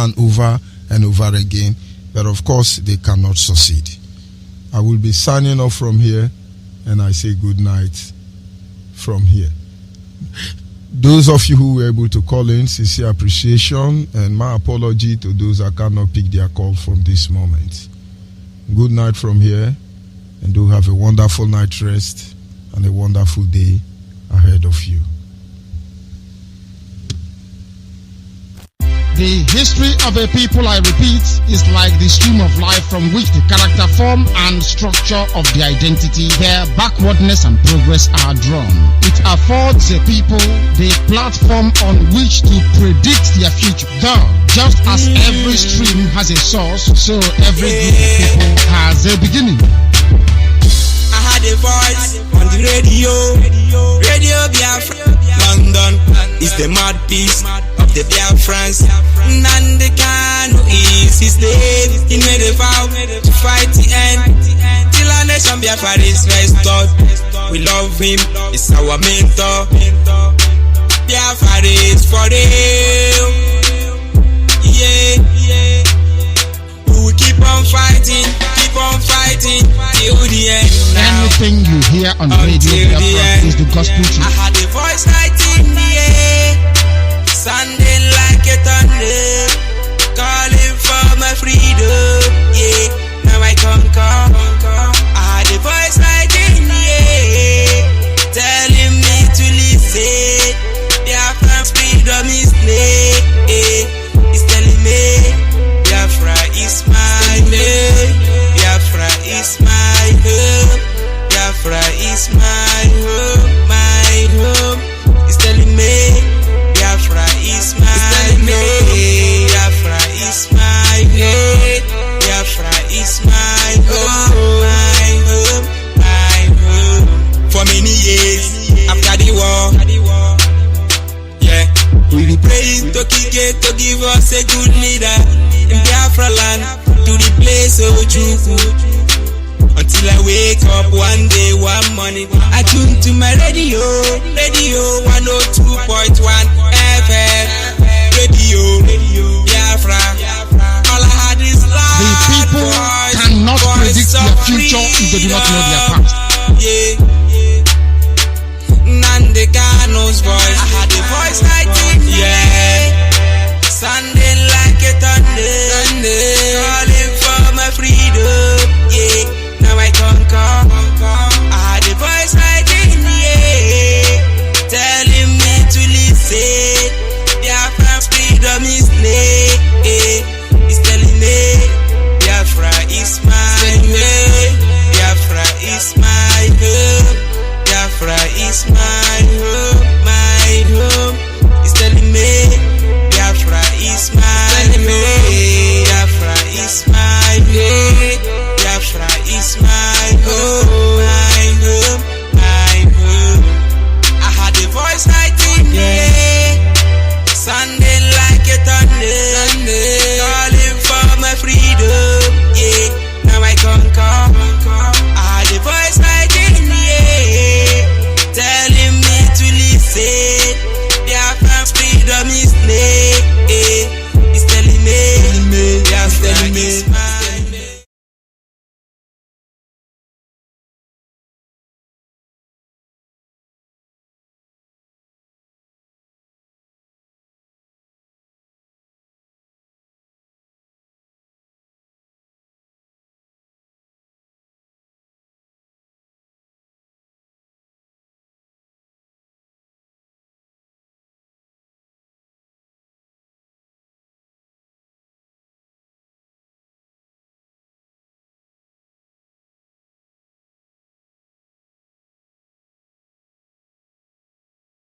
and over again. But of course, they cannot succeed. I will be signing off from here. And I say good night from here. Those of you who were able to call in, sincere appreciation and my apology to those that cannot pick their call from this moment. Good night from here, and do have a wonderful night rest and a wonderful day ahead of you. The history of a people, I repeat, is like the stream of life from which the character form and structure of the identity, their backwardness and progress are drawn. It affords a people the platform on which to predict their future. Though, just as every stream has a source, so every group of people has a beginning. I had a voice on the radio Biafra. London is the mouthpiece of the Biafrans. Nande Kanu is his name. He made a vow to fight the end till our nation Biafra is restored. We love him, he's our mentor. Biafra is for real. Yeah. We will keep on fighting till the end. Now. Anything you hear on Radio Biafra is the gospel truth. I had a voice right in the air, sounding like a thunder, calling for my freedom. Yeah, now I conquer. I had a voice right in the air, telling me to listen. Biafra's freedom is near. It's telling me Biafra is my name. Biafra is my home. Biafra is my me that in Biafra land to the place of Juku. Until I wake up one day, one morning, I tune to my radio 102.1 FM. Radio.